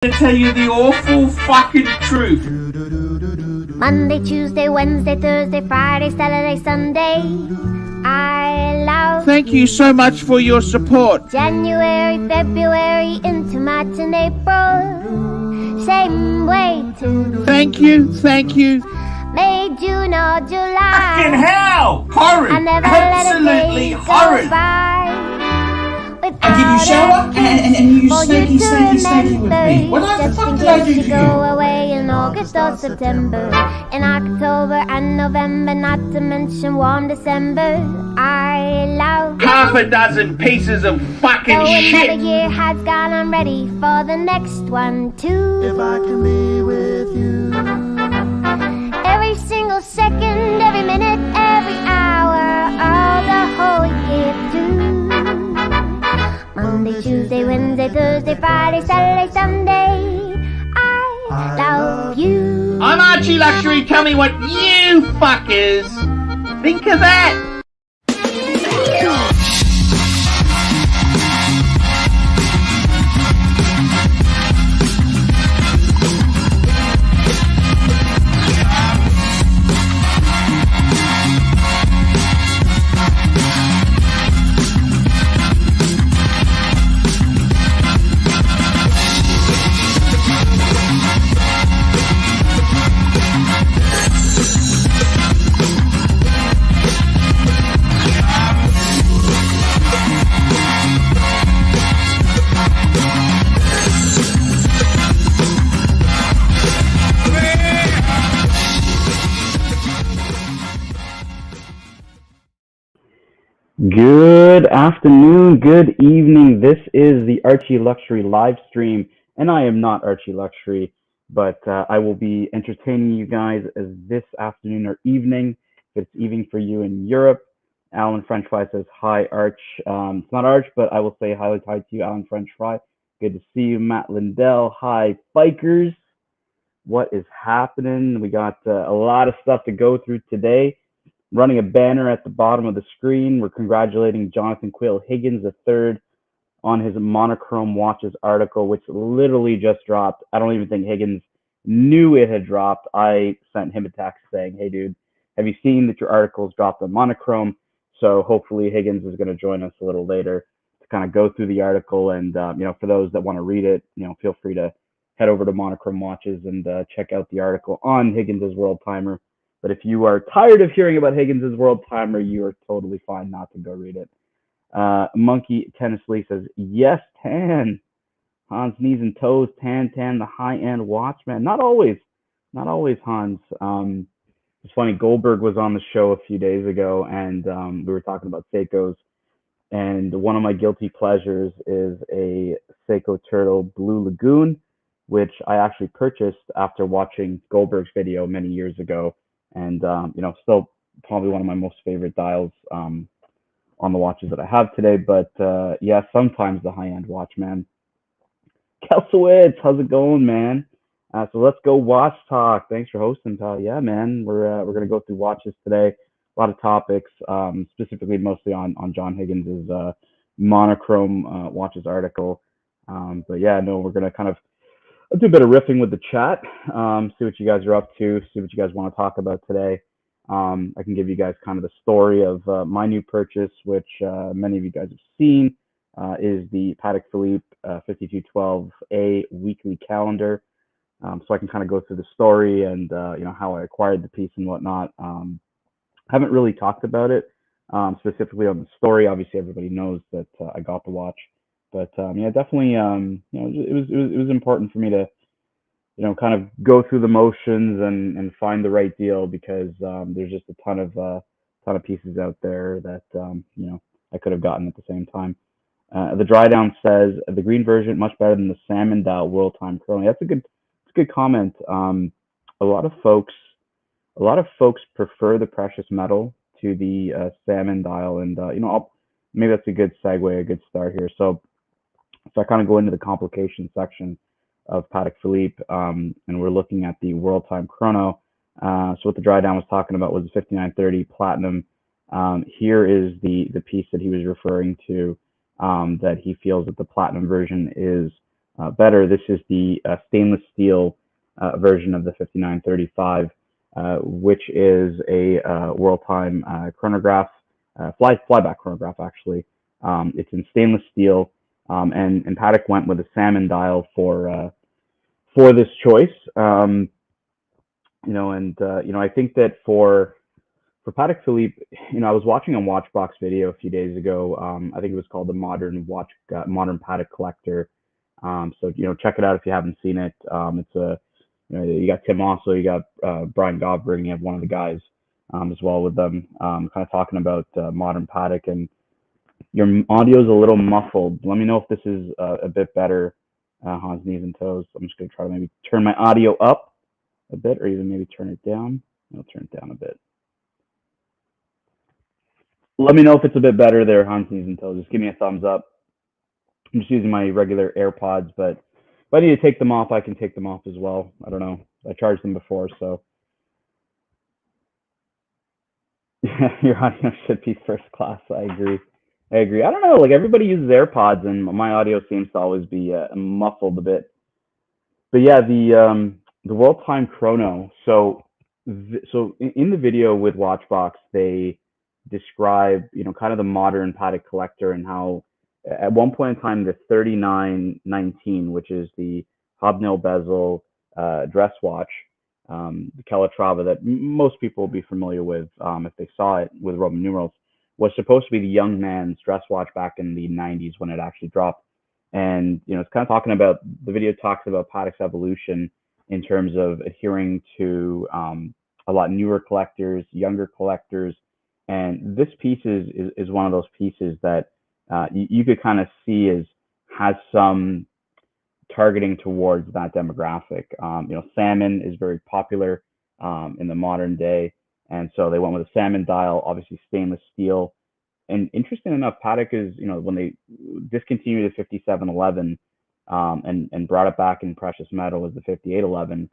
To tell you the awful fucking truth. Monday, Tuesday, Wednesday, Thursday, Friday, Saturday, Sunday. I love. Thank you so much for your support. January, February, into March and April. Same way too. Thank you, thank you. May, June, or July. Fucking hell! Horrid! I never Absolutely let a day horrid! go by. I give you shower and you snaky with me. What the fuck did I do to you? Go away in August or September, in October and November, not to mention warm December. I love half a dozen pieces of fucking so shit. Another year has gone, I'm ready for the next one too. If I can be with you. Every single second, every minute, every hour, all the whole year through. Monday, Tuesday, Wednesday, Thursday, Friday, Saturday, Sunday. I love you. I'm ArchieLuxury. Tell me what you fuckers think of that. Good afternoon, good evening. This is the ArchieLuxury live stream, and I am not ArchieLuxury, but I will be entertaining you guys as this afternoon or evening. If it's evening for you in Europe. Alan French Fry says, hi, Arch. It's not Arch, but I will say hi to you, Alan French Fry. Good to see you, Matt Lindell. Hi, bikers. What is happening? We got a lot of stuff to go through today. Running a banner at the bottom of the screen. We're congratulating Jonathan Quill Higgins III on his monochrome watches article, which literally just dropped. I don't even think Higgins knew it had dropped. I sent him a text saying, hey, dude, have you seen that your article's dropped on monochrome? So hopefully Higgins is going to join us a little later to kind of go through the article. And, for those that want to read it, feel free to head over to Monochrome Watches and check out the article on Higgins' World Timer. But if you are tired of hearing about Higgins' World Timer, you are totally fine not to go read it. Monkey Tennis Lee says, yes, Tan. Hans, knees and toes, Tan, the high-end watchman. Not always, Hans. It's funny, Goldberg was on the show a few days ago, and we were talking about Seikos. And one of my guilty pleasures is a Seiko Turtle Blue Lagoon, which I actually purchased after watching Goldberg's video many years ago. And, still probably one of my most favorite dials on the watches that I have today. But, yeah, sometimes the high-end watch, man. Kelsowitz, how's it going, man? So let's go watch talk. Thanks for hosting, pal. Yeah, man, we're going to go through watches today. A lot of topics, specifically mostly on John Higgins' monochrome watches article. But, yeah, no, we're going to kind of I'll do a bit of riffing with the chat, see what you guys are up to, see what you guys want to talk about today. I can give you guys kind of the story of my new purchase, which many of you guys have seen, is the Patek Philippe 5212A weekly calendar. So I can kind of go through the story and, how I acquired the piece and whatnot. Haven't really talked about it specifically on the story. Obviously, everybody knows that I got the watch. But yeah, definitely, it was important for me to, kind of go through the motions and find the right deal because there's just a ton of pieces out there that I could have gotten at the same time. The dry down says the green version much better than the salmon dial world time chrono. That's a good comment. A lot of folks prefer the precious metal to the salmon dial, and maybe that's a good segue, a good start here. So I kind of go into the complication section of Patek Philippe, and we're looking at the world time chrono. So what the dry down was talking about was the 5930 platinum. Here is the piece that he was referring to, that he feels that the platinum version is better. This is the stainless steel version of the 5935, which is a world time chronograph, flyback chronograph actually. It's in stainless steel, and Patek went with a salmon dial for this choice. I think that for Patek Philippe, I was watching a Watchbox video a few days ago. I think it was called the Modern Patek Collector. So check it out if you haven't seen it. It's you got Tim also, you got Brian Gobber, and you have one of the guys as well with them, kind of talking about modern Patek. And your audio is a little muffled. Let me know if this is a bit better, Hans, knees and toes. I'm just going to try to maybe turn my audio up a bit, or even maybe turn it down. I'll turn it down a bit. Let me know if it's a bit better there, Hans, knees and toes. Just give me a thumbs up. I'm just using my regular AirPods, but if I need to take them off, I can take them off as well. I don't know. I charged them before, so. Your audio should be first class. I agree. I don't know. Like, everybody uses AirPods, and my audio seems to always be muffled a bit. But yeah, the world time chrono. So in the video with Watchbox, they describe kind of the modern Patek collector, and how at one point in time the 3919, which is the hobnail bezel dress watch, the Calatrava that most people will be familiar with if they saw it with Roman numerals, was supposed to be the young man's dress watch back in the 90s when it actually dropped. And it's kind of talking about, the video talks about Patek's evolution in terms of adhering to a lot newer collectors, younger collectors, and this piece is one of those pieces that you could kind of see has some targeting towards that demographic. Salmon is very popular in the modern day, and so they went with a salmon dial, obviously stainless steel. And interesting enough, Patek is, when they discontinued the 5711 and brought it back in precious metal as the 5811,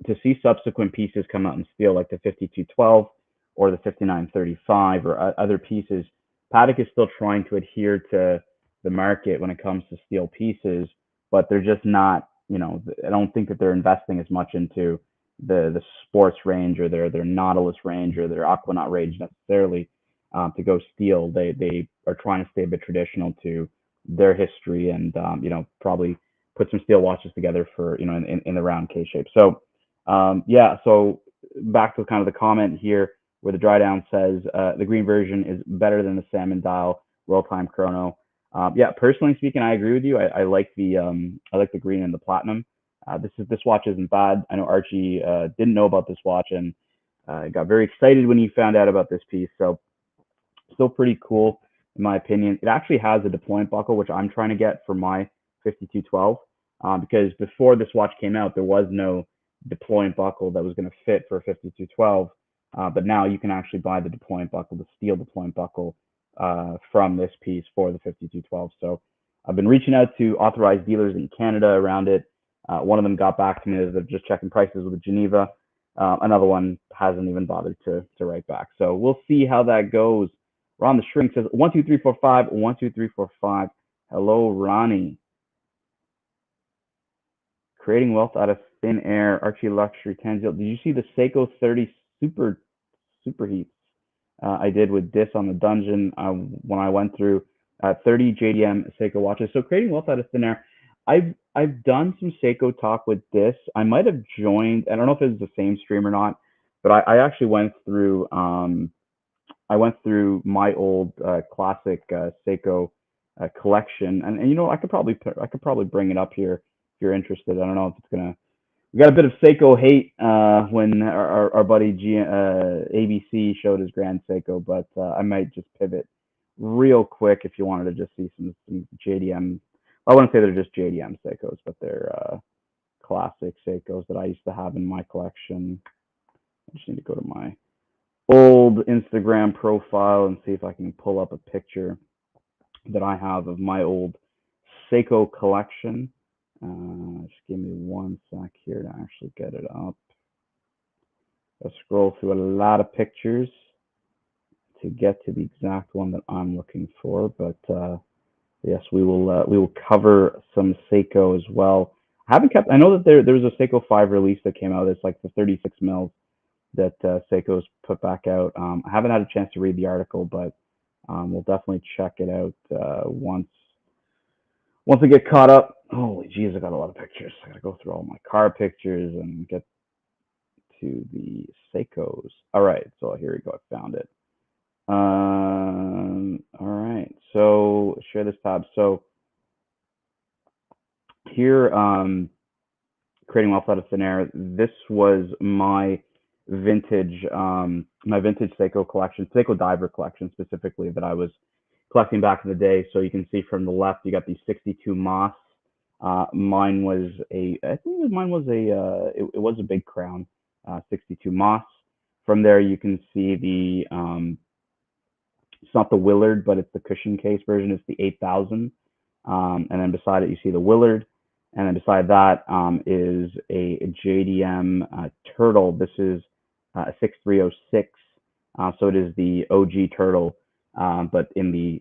to see subsequent pieces come out in steel like the 5212 or the 5935 or other pieces, Patek is still trying to adhere to the market when it comes to steel pieces, but they're just not, I don't think that they're investing as much into the sports range or their Nautilus range or their Aquanaut range necessarily to go steel. They are trying to stay a bit traditional to their history, and probably put some steel watches together for in the round K shape. So so back to kind of the comment here where the dry down says the green version is better than the salmon dial world time chrono. Personally speaking, I agree with you. I like the green and the platinum. This watch isn't bad. I know Archie didn't know about this watch, and got very excited when he found out about this piece. So still pretty cool in my opinion. It actually has a deployment buckle, which I'm trying to get for my 5212, because before this watch came out, there was no deployment buckle that was going to fit for a 5212. But now you can actually buy the deployment buckle, the steel deployment buckle, from this piece for the 5212. So I've been reaching out to authorized dealers in Canada around it. One of them got back to me as they're just checking prices with Geneva. Another one hasn't even bothered to write back. So we'll see how that goes. Ron the Shrink says 12345 12345. Hello, Ronnie. Creating wealth out of thin air. ArchieLuxury Tanzil. Did you see the Seiko 30 superheats I did with Dis on the dungeon when I went through 30 JDM Seiko watches? So creating wealth out of thin air. I've done some Seiko talk with Dis. I might have joined. I don't know if it's the same stream or not, but I actually went through. I went through my old classic Seiko collection, and I could probably bring it up here if you're interested. I don't know if it's gonna. We got a bit of Seiko hate when our buddy ABC showed his Grand Seiko, but I might just pivot real quick if you wanted to just see some JDM. I wouldn't say they're just JDM Seikos, but they're classic Seikos that I used to have in my collection. I just need to go to my old Instagram profile and see if I can pull up a picture that I have of my old Seiko collection. Just give me one sec here to actually get it up. I'll scroll through a lot of pictures to get to the exact one that I'm looking for, but Yes, we will cover some Seiko as well. I haven't kept. I know that there was a Seiko 5 release that came out. It's like the 36 mils that Seiko's put back out. I haven't had a chance to read the article, but we'll definitely check it out once I get caught up. Holy jeez, I got a lot of pictures. I gotta go through all my car pictures and get to the Seikos. All right, so here we go. I found it. All right, so share this tab. So here, creating wealth out of thin air. This was my vintage Seiko collection, Seiko diver collection specifically, that I was collecting back in the day. So you can see from the left, you got the 62 Moss. Mine was it was a big crown, 62 Moss. From there, you can see it's not the Willard, but it's the cushion case version. It's the 8000. And then beside it, you see the Willard. And then beside that is a JDM Turtle. This is a 6306. So it is the OG Turtle, but in the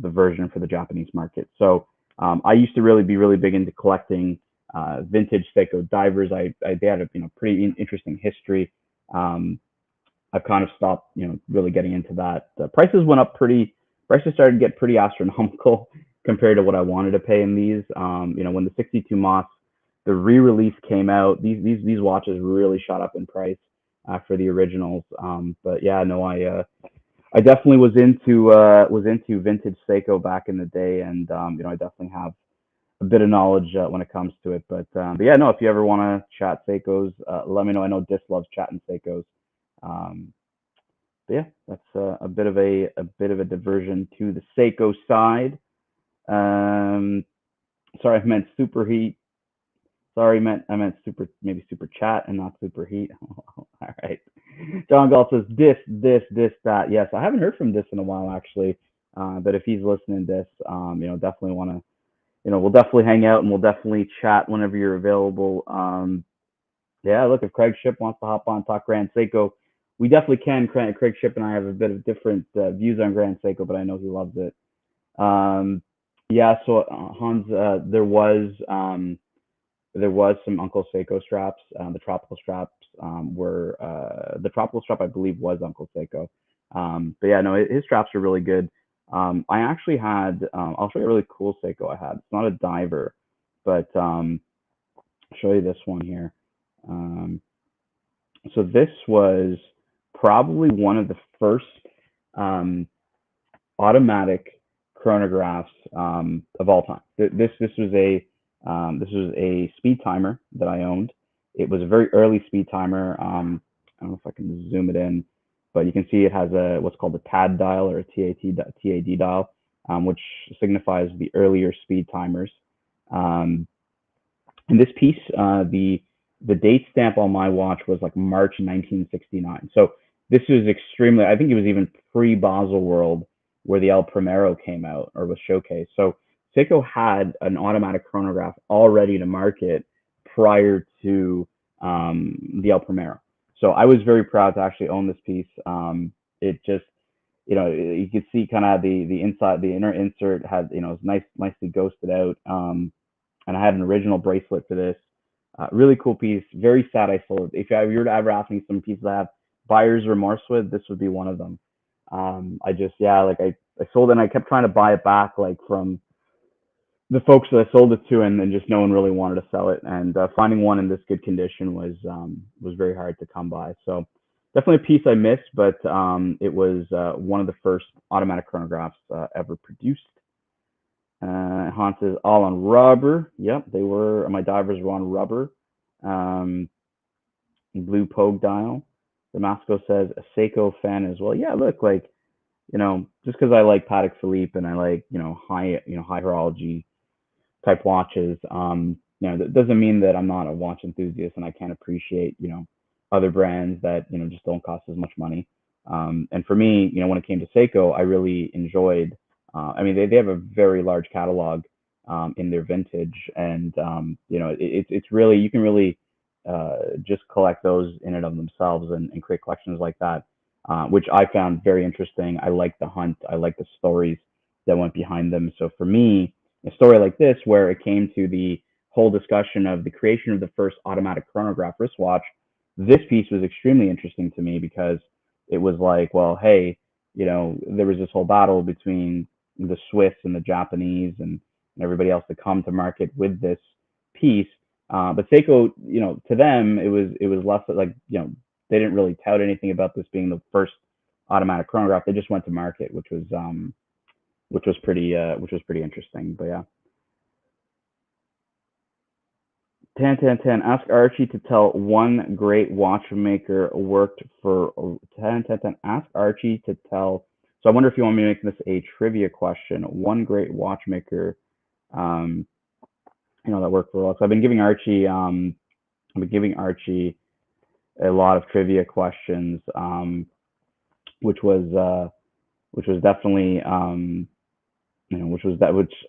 version for the Japanese market. So I used to be really big into collecting vintage Seiko divers. They had a pretty interesting history. I've kind of stopped really getting into that. The prices went up prices started to get pretty astronomical compared to what I wanted to pay in these. When the 62 Moss, the re-release came out, these watches really shot up in price for the originals. But yeah, no, I definitely was into vintage Seiko back in the day, and I definitely have a bit of knowledge when it comes to it. But yeah, no, if you ever want to chat Seikos, let me know. I know Dis loves chatting Seikos. But yeah, that's a bit of a diversion to the Seiko side. Sorry, I meant superheat. Sorry, I meant maybe super chat and not superheat. All right. John Gall says this, that. Yes, I haven't heard from this in a while actually. But if he's listening to this, definitely want to, we'll definitely hang out and we'll definitely chat whenever you're available. Yeah, look, if Craig Ship wants to hop on talk Grand Seiko, we definitely can. Craig Ship and I have a bit of different views on Grand Seiko, but I know he loves it. Yeah, so Hans, there was some Uncle Seiko straps. The tropical straps were the tropical strap I believe was Uncle Seiko. But yeah, no, his straps are really good. I actually had I'll show you a really cool Seiko I had. It's not a diver, but I'll show you this one here. So this was probably one of the first automatic chronographs of all time. This was a speed timer that I owned. It was a very early speed timer. I don't know if I can zoom it in, but you can see it has what's called a TAD dial or a TAD dial, which signifies the earlier speed timers. In this piece, the date stamp on my watch was like March 1969. So this was extremely, I think it was even pre-Basel World where the El Primero came out or was showcased. So Seiko had an automatic chronograph all ready to market prior to the El Primero. So I was very proud to actually own this piece. It just, you could see kind of the inside, the inner insert had, it's nicely ghosted out. And I had an original bracelet for this. Really cool piece. Very sad I sold it. If you were to ever ask me some pieces I have buyer's remorse with, this would be one of them. I sold it and I kept trying to buy it back, like from the folks that I sold it to, and then just no one really wanted to sell it. And finding one in this good condition was very hard to come by. So definitely a piece I missed, but it was one of the first automatic chronographs ever produced. Hans says all on rubber. Yep, they were. My divers were on rubber. Blue Pogue dial. Damasco says a Seiko fan as well. Yeah, look, like, just because I like Patek Philippe and I like, high horology type watches, that doesn't mean that I'm not a watch enthusiast and I can't appreciate, other brands that, just don't cost as much money. And for me, when it came to Seiko, I really enjoyed, they have a very large catalog in their vintage, and it's really, you can really just collect those in and of themselves and create collections like that, which I found very interesting. I like the hunt. I like the stories that went behind them. So for me, a story like this, where it came to the whole discussion of the creation of the first automatic chronograph wristwatch, this piece was extremely interesting to me because it was like, well, hey, there was this whole battle between the Swiss and the Japanese and everybody else to come to market with this piece. But Seiko, to them, it was less like, they didn't really tout anything about this being the first automatic chronograph. They just went to market, which was pretty interesting. But yeah. Tan. Ask Archie to tell one great watchmaker worked for Tan. Ask Archie to tell. So I wonder if you want me to make this a trivia question. One great watchmaker, that worked for Rolex. I've been giving Archie a lot of trivia questions, which was definitely which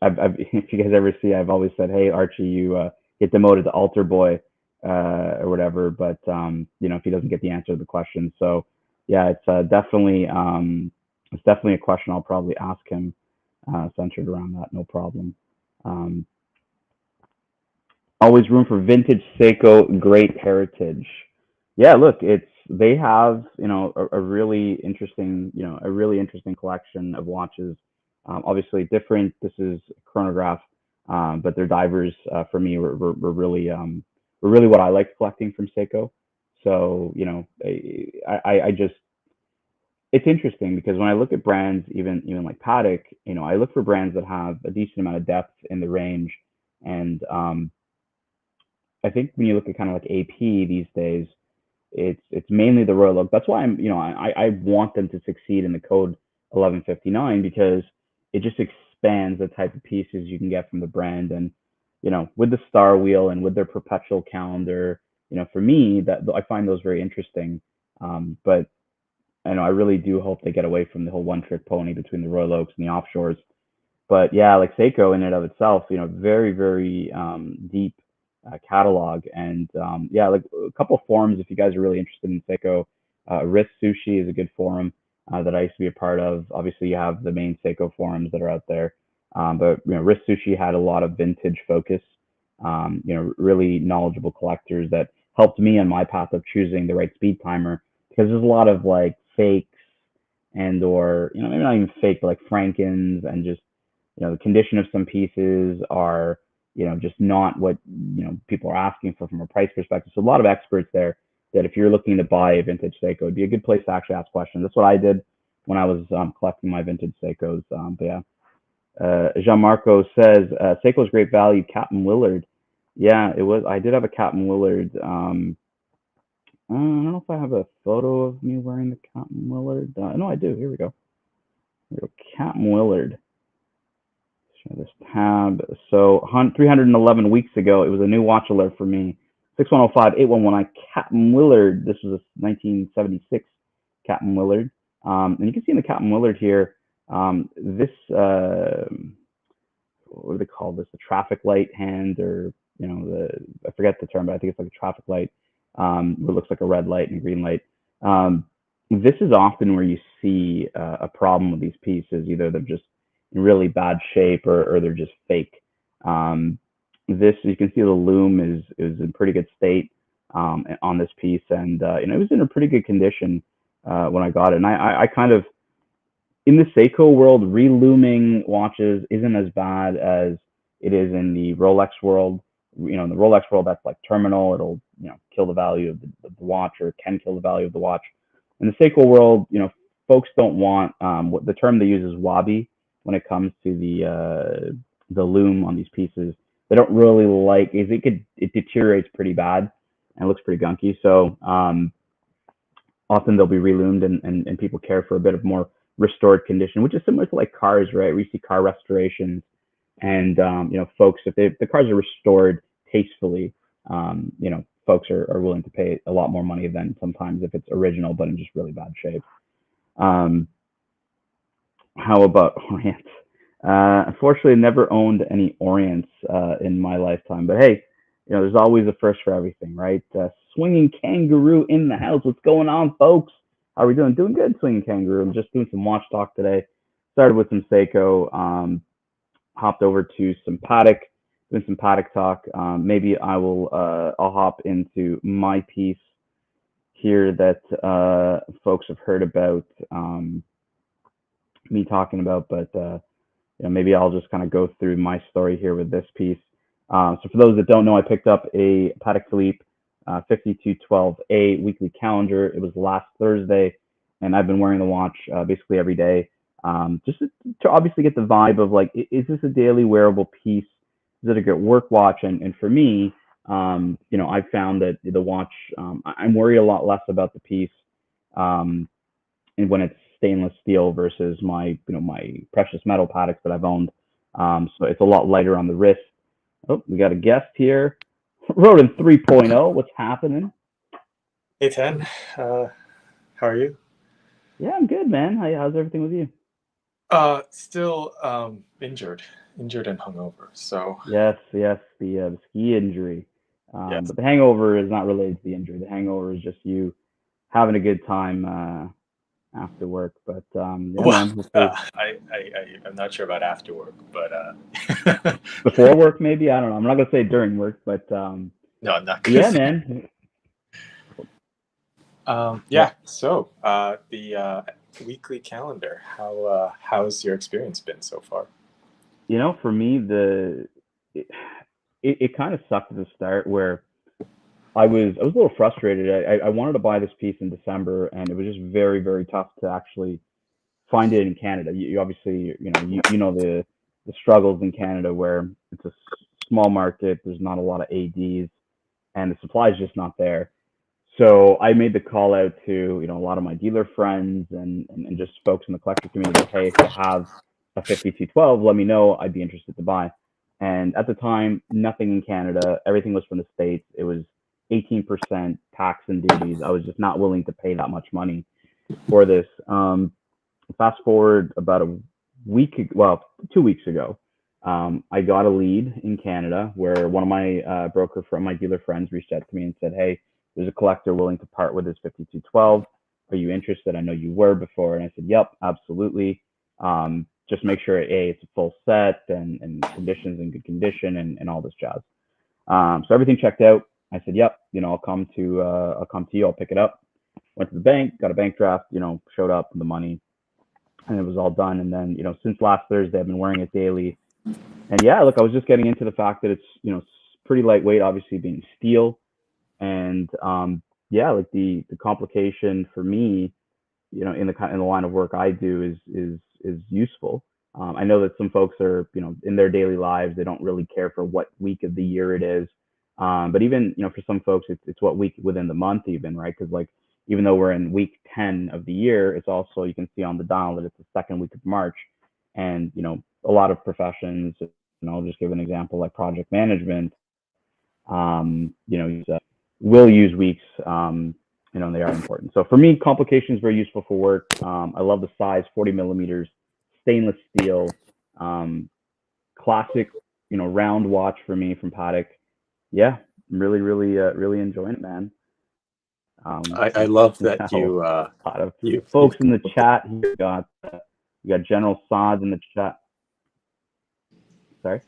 I've if you guys ever see, I've always said, hey Archie, you get demoted to altar boy or whatever, but if he doesn't get the answer to the question. So yeah, it's definitely a question I'll probably ask him, centered around that, no problem. Always room for vintage Seiko, great heritage. Yeah, look, they have a really interesting collection of watches. Obviously different. This is chronograph, but their divers for me were really what I liked collecting from Seiko. So I just, it's interesting because when I look at brands, even like Patek, I look for brands that have a decent amount of depth in the range, and I think when you look at kind of like AP these days, it's mainly the Royal Oak. That's why I want them to succeed in the code 1159, because it just expands the type of pieces you can get from the brand. And with the star wheel and with their perpetual calendar, for me, that I find those very interesting. But I really do hope they get away from the whole one trick pony between the Royal Oaks and the offshores. But yeah, like Seiko in and of itself, very, very deep catalog. And yeah, like a couple of forums, if you guys are really interested in Seiko, Wrist Sushi is a good forum that I used to be a part of. Obviously, you have the main Seiko forums that are out there, but Wrist Sushi had a lot of vintage focus. Really knowledgeable collectors that helped me on my path of choosing the right speed timer, because there's a lot of like fakes and or maybe not even fake, but like Frankens, and just the condition of some pieces are just not what people are asking for from a price perspective. So a lot of experts there that if you're looking to buy a vintage Seiko, it'd be a good place to actually ask questions. That's what I did when I was collecting my vintage Seikos. But yeah, Jean Marco says Seiko's great value, Captain Willard. Yeah, it was. I did have a Captain Willard. I don't know if I have a photo of me wearing the Captain Willard. No, I do. Here we go. Captain Willard. Show this tab. So 311 weeks ago, it was a new watch alert for me. 6105-8119 Captain Willard. This was a 1976 Captain Willard. And you can see in the Captain Willard here, this, what do they call this? The traffic light hand, or, I forget the term, but I think it's like a traffic light. It looks like a red light and green light. This is often where you see a problem with these pieces. Either they're just in really bad shape, or they're just fake. This, you can see the loom is in pretty good state on this piece, and it was in a pretty good condition when I got it. And I kind of, in the Seiko world, relooming watches isn't as bad as it is in the Rolex world. In the Rolex world, that's like terminal. It'll kill the value of the watch, or can kill the value of the watch. In the Seiko world, folks don't want, what the term they use is wabi when it comes to the loom on these pieces. They don't really like, it deteriorates pretty bad and looks pretty gunky. So often they'll be reloomed, and people care for a bit of more restored condition, which is similar to like cars, right? We see car restorations, and folks, if the cars are restored tastefully, folks are willing to pay a lot more money than sometimes if it's original but in just really bad shape. How about Orients? Unfortunately, I never owned any Orients in my lifetime, but hey, there's always a first for everything, right? Swinging Kangaroo in the house. What's going on, folks? How are we doing? Doing good, Swinging Kangaroo. I'm just doing some watch talk today. started with some Seiko, hopped over to some Patek, doing some Patek talk. Maybe I'll hop into my piece here that folks have heard about me talking about, but maybe I'll just kind of go through my story here with this piece. So for those that don't know, I picked up a Patek Philippe 5212A weekly calendar. It was last Thursday, and I've been wearing the watch basically every day, just to obviously get the vibe of like, is this a daily wearable piece? Is it a good work watch? And for me, I've found that the watch, I'm worried a lot less about the piece, and when it's stainless steel versus my precious metal Pateks that I've owned. So it's a lot lighter on the wrist. Oh, we got a guest here. Rodin 3.0, what's happening? Hey, Ten. How are you? Yeah, I'm good, man. How's everything with you? Still injured and hungover. So yes, the ski injury. yes. But the hangover is not related to the injury. The hangover is just you having a good time after work. But man, I'm not sure about after work, but before work maybe. I don't know. I'm not gonna say during work, but no, I'm not. Yeah, man. Yeah. So the weekly calendar. How's your experience been so far? For me, it kind of sucked at the start where I was a little frustrated. I wanted to buy this piece in December, and it was just very, very tough to actually find it in Canada. You obviously, you know the struggles in Canada where it's a small market. There's not a lot of ADs, and the supply is just not there. So I made the call out to a lot of my dealer friends and just folks in the collector community that, hey, if you have a 5212, let me know. I'd be interested to buy. And at the time, nothing in Canada. Everything was from the States. It was 18% tax and duties. I was just not willing to pay that much money for this. Fast forward about a week, well, 2 weeks ago, I got a lead in Canada where one of my my dealer friends reached out to me and said, hey, there's a collector willing to part with his 5212. Are you interested? I know you were before. And I said, yep, absolutely. Just make sure it's a full set and conditions in good condition and all this jazz. So everything checked out. I said, yep, I'll come to you. I'll pick it up. Went to the bank, got a bank draft, showed up with the money, and it was all done. And then, since last Thursday, I've been wearing it daily. And yeah, look, I was just getting into the fact that it's, pretty lightweight, obviously being steel. And like the complication for me, in the line of work I do is useful. I know that some folks are, in their daily lives, they don't really care for what week of the year it is. But even, for some folks, it's what week within the month even, right? Because like, even though we're in week 10 of the year, it's also, you can see on the dial that it's the second week of March. And, a lot of professions, I'll just give an example like project management, will use weeks, and they are important. So for me, complication is very useful for work. I love the size, 40 millimeters, stainless steel, classic, round watch for me from Patek. Yeah, I'm really, really, really enjoying it, man. I love that you a lot of folks in the chat. You got General Sod in the chat. Sorry.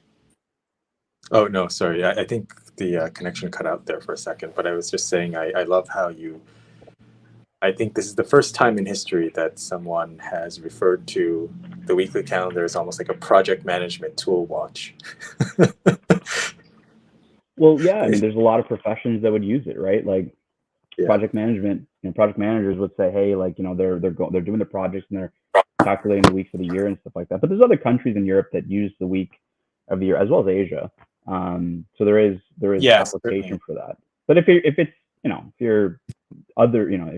Oh no, sorry. I think the connection cut out there for a second, but I was just saying I love how I think this is the first time in history that someone has referred to the weekly calendar as almost like a project management tool watch. Well, yeah, I mean, there's a lot of professions that would use it, right? Like Yeah. project management, project managers would say, hey, like, they're doing the projects and they're calculating the weeks of the year and stuff like that. But there's other countries in Europe that use the week of the year as well as Asia. So there is application for that. But if you're if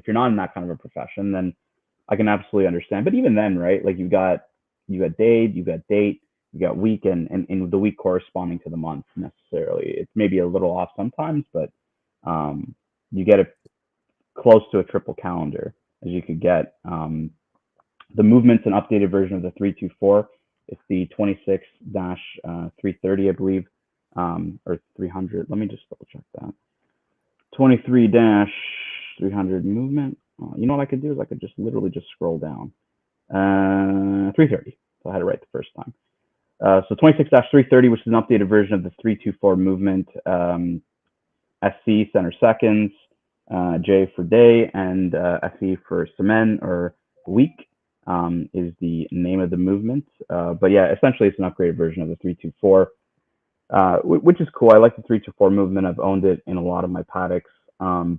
you're not in that kind of a profession, then I can absolutely understand. But even then, right? Like you got date, you got week, and the week corresponding to the month necessarily. It's maybe a little off sometimes, but you get it close to a triple calendar as you could get. The movement's an updated version of the 324. It's the 26-330, I believe, or 300. Let me just double check that. 23-300 movement. You know what I could do is I could just literally just scroll down 330. So I had it right the first time. So 26-330, which is an updated version of the 324 movement. SC center seconds, J for day, and SE for semaine or week is the name of the movement. But yeah, essentially it's an upgraded version of the 324, which is cool. I like the 324 movement. I've owned it in a lot of my Pateks. All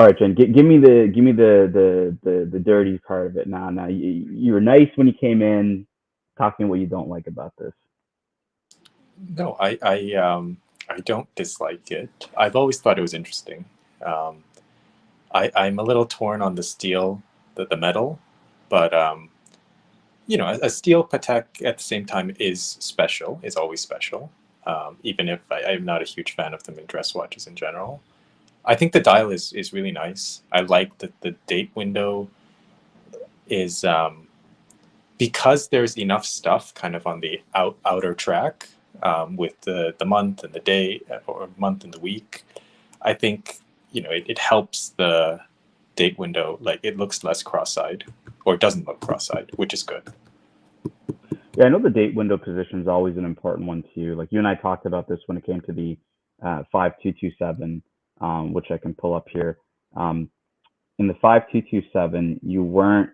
right, Jen, give me the dirty part of it now. Now you were nice when you came in. Talk to me what you don't like about this. No, I don't dislike it. I've always thought it was interesting. I'm a little torn on the steel, the metal, but you know, a steel Patek at the same time is special. Is always special, even if I'm not a huge fan of them in dress watches in general. I think the dial is really nice. I like that the date window is because there's enough stuff kind of on the outer track with the month and the day or month and the week. I think, you know, it helps the date window, like it looks less cross-eyed or doesn't look cross-eyed, which is good. Yeah, I know the date window position is always an important one too. Like you and I talked about this when it came to the 5227, which I can pull up here. In the 5227, you weren't,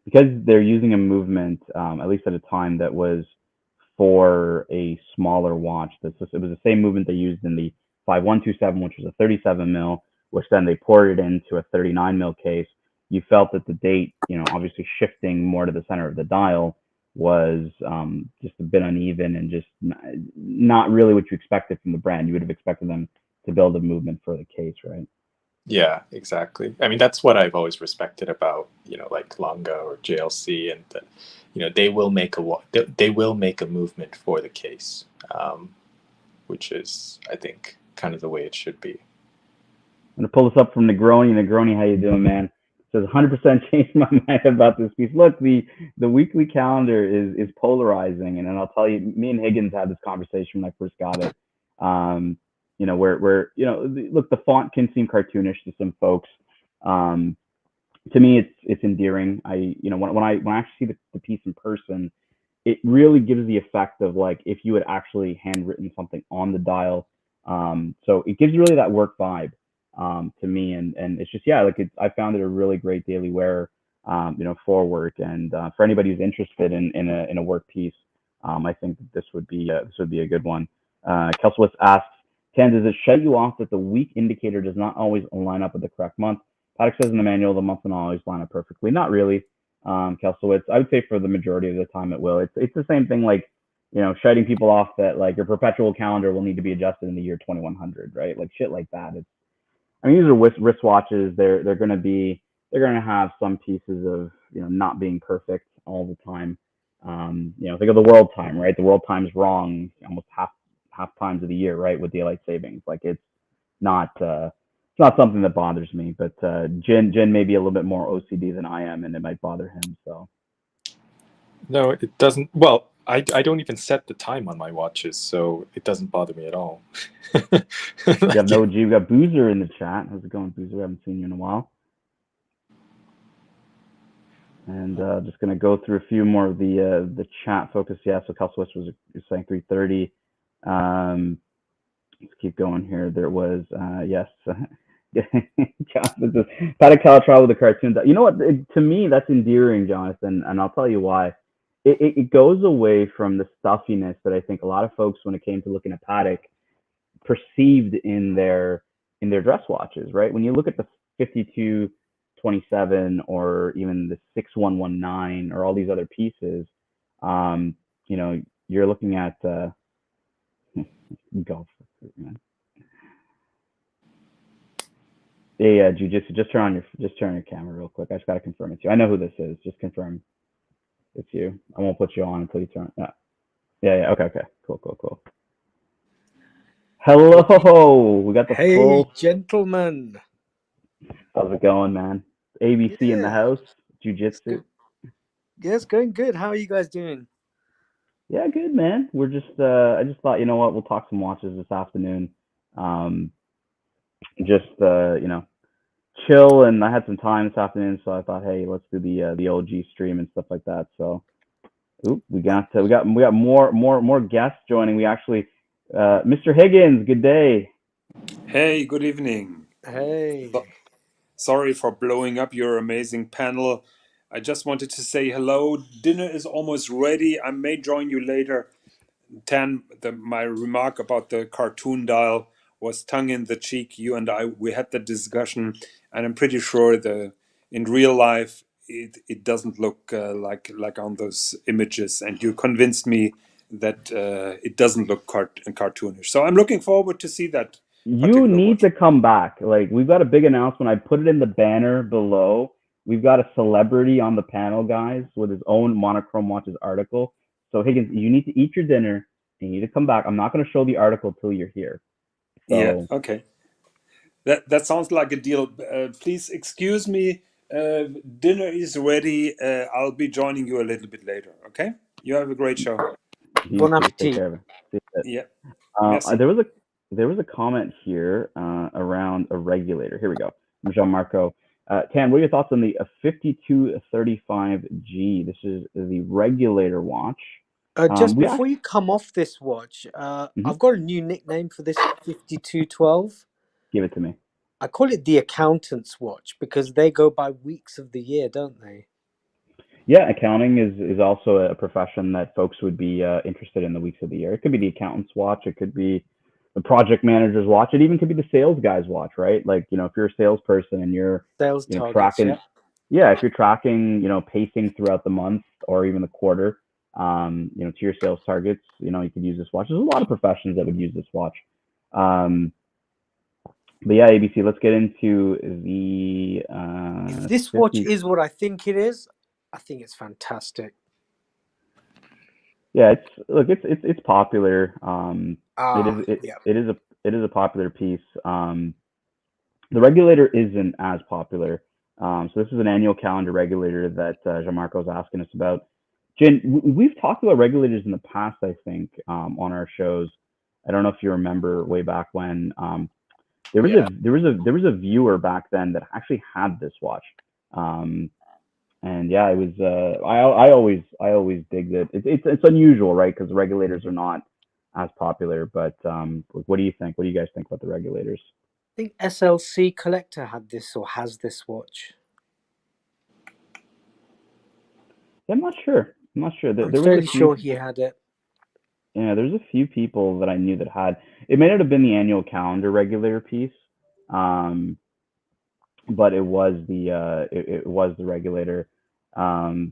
because they're using a movement, at least at a time that was for a smaller watch. It was the same movement they used in the 5127, which was a 37 mil, which then they poured it into a 39 mil case. You felt that the date, you know, obviously shifting more to the center of the dial was just a bit uneven and just not really what you expected from the brand. You would have expected them to build a movement for the case, right? Yeah, exactly. I mean, that's what I've always respected about, you know, like Longa or JLC, and the, you know, they will make a movement for the case, which is, I think, kind of the way it should be. I'm gonna pull this up from Negroni. Negroni, how you doing, man? Says 100% changed my mind about this piece. Look, the weekly calendar is polarizing, and I'll tell you, me and Higgins had this conversation when I first got it. You know, where you know, look, the font can seem cartoonish to some folks. To me, it's endearing. You know, when I actually see the piece in person, it really gives the effect of like if you had actually handwritten something on the dial. So it gives you really that work vibe to me, and it's just, yeah, like I found it a really great daily wear, you know, for work, and for anybody who's interested in a work piece, I think that this would be a good one. Kelsowitz asks, Ken, does it shut you off that the week indicator does not always line up with the correct month? Patek says in the manual the month will not always line up perfectly. Not really, Kelsowitz. I would say for the majority of the time it will. It's the same thing like, you know, shutting people off that like your perpetual calendar will need to be adjusted in the year 2100, right? Like shit like that. I mean, these are wristwatches. They're gonna have some pieces of, you know, not being perfect all the time. You know, think of the world time, right? The world time's wrong almost half times of the year, right? With daylight savings, like it's not something that bothers me. But Jin may be a little bit more OCD than I am, and it might bother him. So no, it doesn't. Well, I don't even set the time on my watches, so it doesn't bother me at all. You have no G. We got Boozer in the chat. How's it going, Boozer? I haven't seen you in a while. And just gonna go through a few more of the chat focus. Yeah, so Kelsowitz was saying 330. Let's keep going here. There was yes, Jonathan says, Patek Calatrava with a cartoon. You know what? To me, that's endearing, Jonathan, and I'll tell you why. It goes away from the stuffiness that I think a lot of folks, when it came to looking at Patek, perceived in their dress watches, right? When you look at the 5227 or even the 6119 or all these other pieces, you know, you're looking at golf, man. Yeah, Jiu-Jitsu, just turn on your camera real quick. I just gotta confirm it's you. I know who this is. Just confirm it's you. I won't put you on until you turn. Yeah. Okay. Cool. Hello, we got the full. Gentlemen. How's it going, man? ABC in the house. Jiu-Jitsu. Yes, going good. How are you guys doing? Yeah, good, man. We're just. I just thought, you know what? We'll talk some watches this afternoon. Just you know, chill, and I had some time this afternoon, so I thought, hey, let's do the OG stream and stuff like that. So, we got more guests joining. We actually, Mr. Higgins, good day. Hey, good evening. Hey. Sorry for blowing up your amazing panel. I just wanted to say hello. Dinner is almost ready. I may join you later. Tan, my remark about the cartoon dial was tongue in the cheek. You and we had the discussion, and I'm pretty sure in real life it doesn't look like on those images. And you convinced me that it doesn't look cartoonish. So I'm looking forward to see that You particular need watch. to come back. Like, we've got a big announcement. I put it in the banner below. We've got a celebrity on the panel, guys, with his own Monochrome Watches article. So, Higgins, you need to eat your dinner. You need to come back. I'm not going to show the article till you're here. So, Yeah, okay. That sounds like a deal. Please excuse me. Dinner is ready. I'll be joining you a little bit later. Okay. You have a great show. you Bon too. Take appetit. care of it. See you. Yeah. Merci. There was a comment here around a regulator. Here we go. From Jean-Marco. Tan, what are your thoughts on the 5235G? This is the regulator watch. Just before you come off this watch, I've got a new nickname for this 5212. Give it to me. I call it the accountant's watch because they go by weeks of the year, don't they? Yeah, accounting is also a profession that folks would be interested in the weeks of the year. It could be the accountant's watch. It could be the project manager's watch. It even could be the sales guy's watch, right? Like, if you're a salesperson and you're Sales targets, tracking, if you're tracking, pacing throughout the month or even the quarter, to your sales targets, you could use this watch. There's a lot of professions that would use this watch. But yeah, ABC, let's get into the. If this watch is what I think it is, I think it's fantastic. Yeah, it's popular. It is a popular piece. The regulator isn't as popular. So this is an annual calendar regulator that Jean-Marco is asking us about. Jin, we've talked about regulators in the past, I think, on our shows. I don't know if you remember way back when. There was a viewer back then that actually had this watch. And yeah, it was. I always digged it. It's unusual, right? Because regulators are not as popular. But what do you think? What do you guys think about the regulators? I think SLC Collector had this or has this watch. Yeah, I'm not sure. I'm fairly sure he had it. Yeah, there's a few people that I knew that had. It may not have been the annual calendar regulator piece, but it was the regulator. But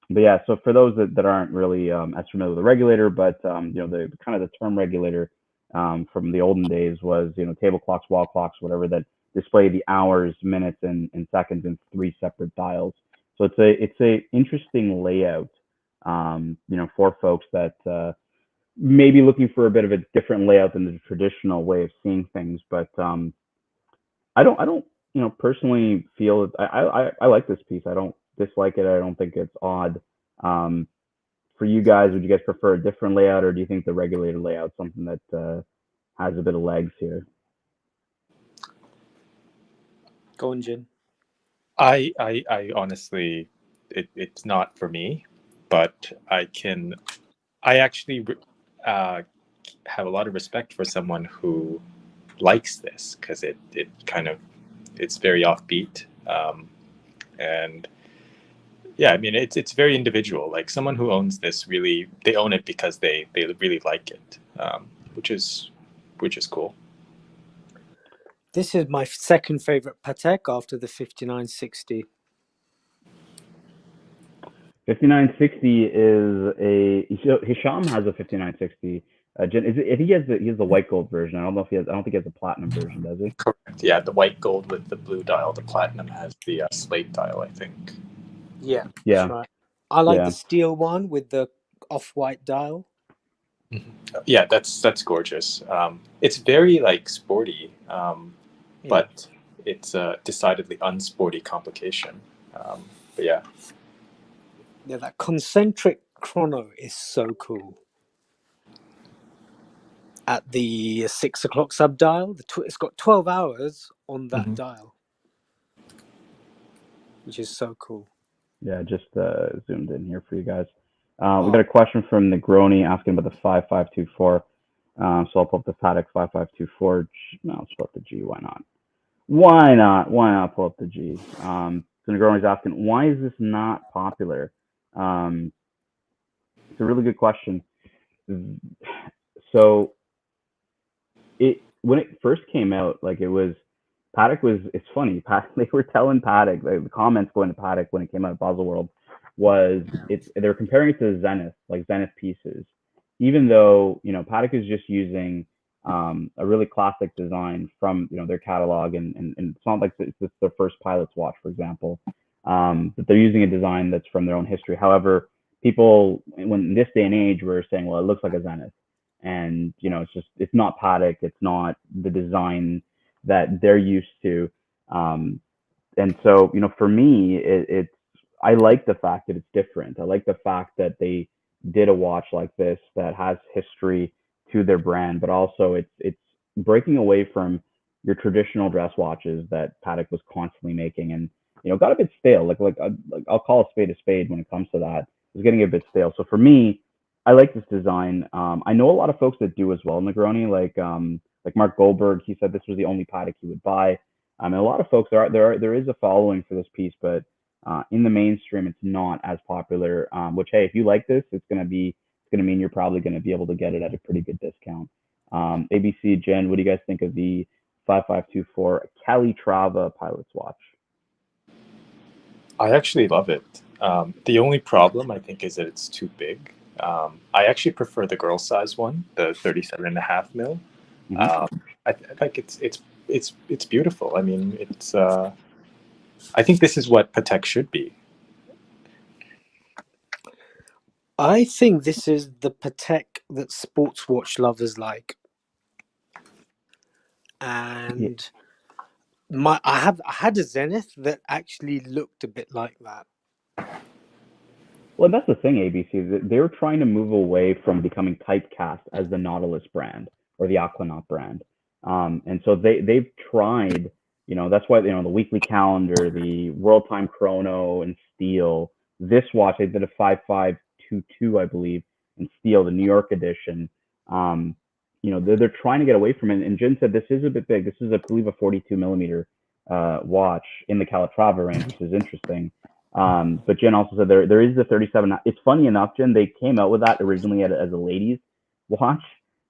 yeah, so for those that aren't really as familiar with the regulator, but the kind of the term regulator from the olden days was table clocks, wall clocks, whatever, that display the hours, minutes, and seconds in 3 separate dials. So it's a interesting layout, for folks that may be looking for a bit of a different layout than the traditional way of seeing things. But I don't personally feel I like this piece. I don't dislike it. I don't think it's odd. For you guys, would you guys prefer a different layout, or do you think the regulator layout is something that has a bit of legs here? Go on, Jin. I honestly, it's not for me, but I actually have a lot of respect for someone who likes this, because it's very offbeat, and yeah, I mean it's very individual. Like, someone who owns this, really, they own it because they really like it, which is cool. This is my second favorite Patek after the 5960. 5960 is Hisham has a 5960. I think he has the white gold version. I don't think he has the platinum version, does he? Correct. Yeah, the white gold with the blue dial. The platinum has the slate dial, I think. Yeah. That's right. I like the steel one with the off-white dial. Yeah, that's gorgeous. It's very sporty, but it's a decidedly unsporty complication. But yeah. Yeah, that concentric chrono is so cool. At the 6 o'clock sub dial, it's got 12 hours on that dial. which is so cool. Yeah, just zoomed in here for you guys. We got a question from Negroni asking about the 5524. So I'll pull up the Patek 5524. No, let's pull up the G. Why not? Why not? Why not pull up the G? So Negroni's asking, why is this not popular? It's a really good question. So when it first came out, like it was Patek was. It's funny. They were telling Patek, like, the comments going to Patek when it came out of Baselworld was they were comparing it to Zenith, like Zenith pieces, even though Patek is just using a really classic design from their catalog, and it's not like it's their first pilot's watch, for example, but they're using a design that's from their own history. However, people in this day and age were saying, well, it looks like a Zenith, and it's not Patek, it's not the design that they're used to, and so for me, it's I like the fact that it's different. I like the fact that they did a watch like this that has history to their brand, but also it's breaking away from your traditional dress watches that Patek was constantly making, and got a bit stale. Like I'll call a spade when it comes to that. It's getting a bit stale. So for me, I like this design. I know a lot of folks that do as well. Negroni, like Mark Goldberg, he said this was the only Patek he would buy. And a lot of folks there is a following for this piece, but in the mainstream, it's not as popular. Which, hey, if you like this, it's gonna mean you're probably gonna be able to get it at a pretty good discount. ABC Jen, what do you guys think of the 5524 Calatrava pilot's watch? I actually love it. The only problem I think is that it's too big. I actually prefer the girl size one, the 37.5 mil. I like it's beautiful. I mean, it's. I think this is what Patek should be. I think this is the Patek that sports watch lovers like, and I had a Zenith that actually looked a bit like that. Well, that's the thing, ABC. They were trying to move away from becoming typecast as the Nautilus brand or the Aquanaut brand. And so they've tried, that's why, the weekly calendar, the World Time Chrono and Steel, this watch, they did a 5522, I believe, in Steel, the New York edition. They're trying to get away from it. And Jin said this is a bit big. This is, I believe, a 42 millimeter watch in the Calatrava range, which is interesting. But Jen also said there is the 37. It's funny enough, Jen, they came out with that originally as a ladies watch.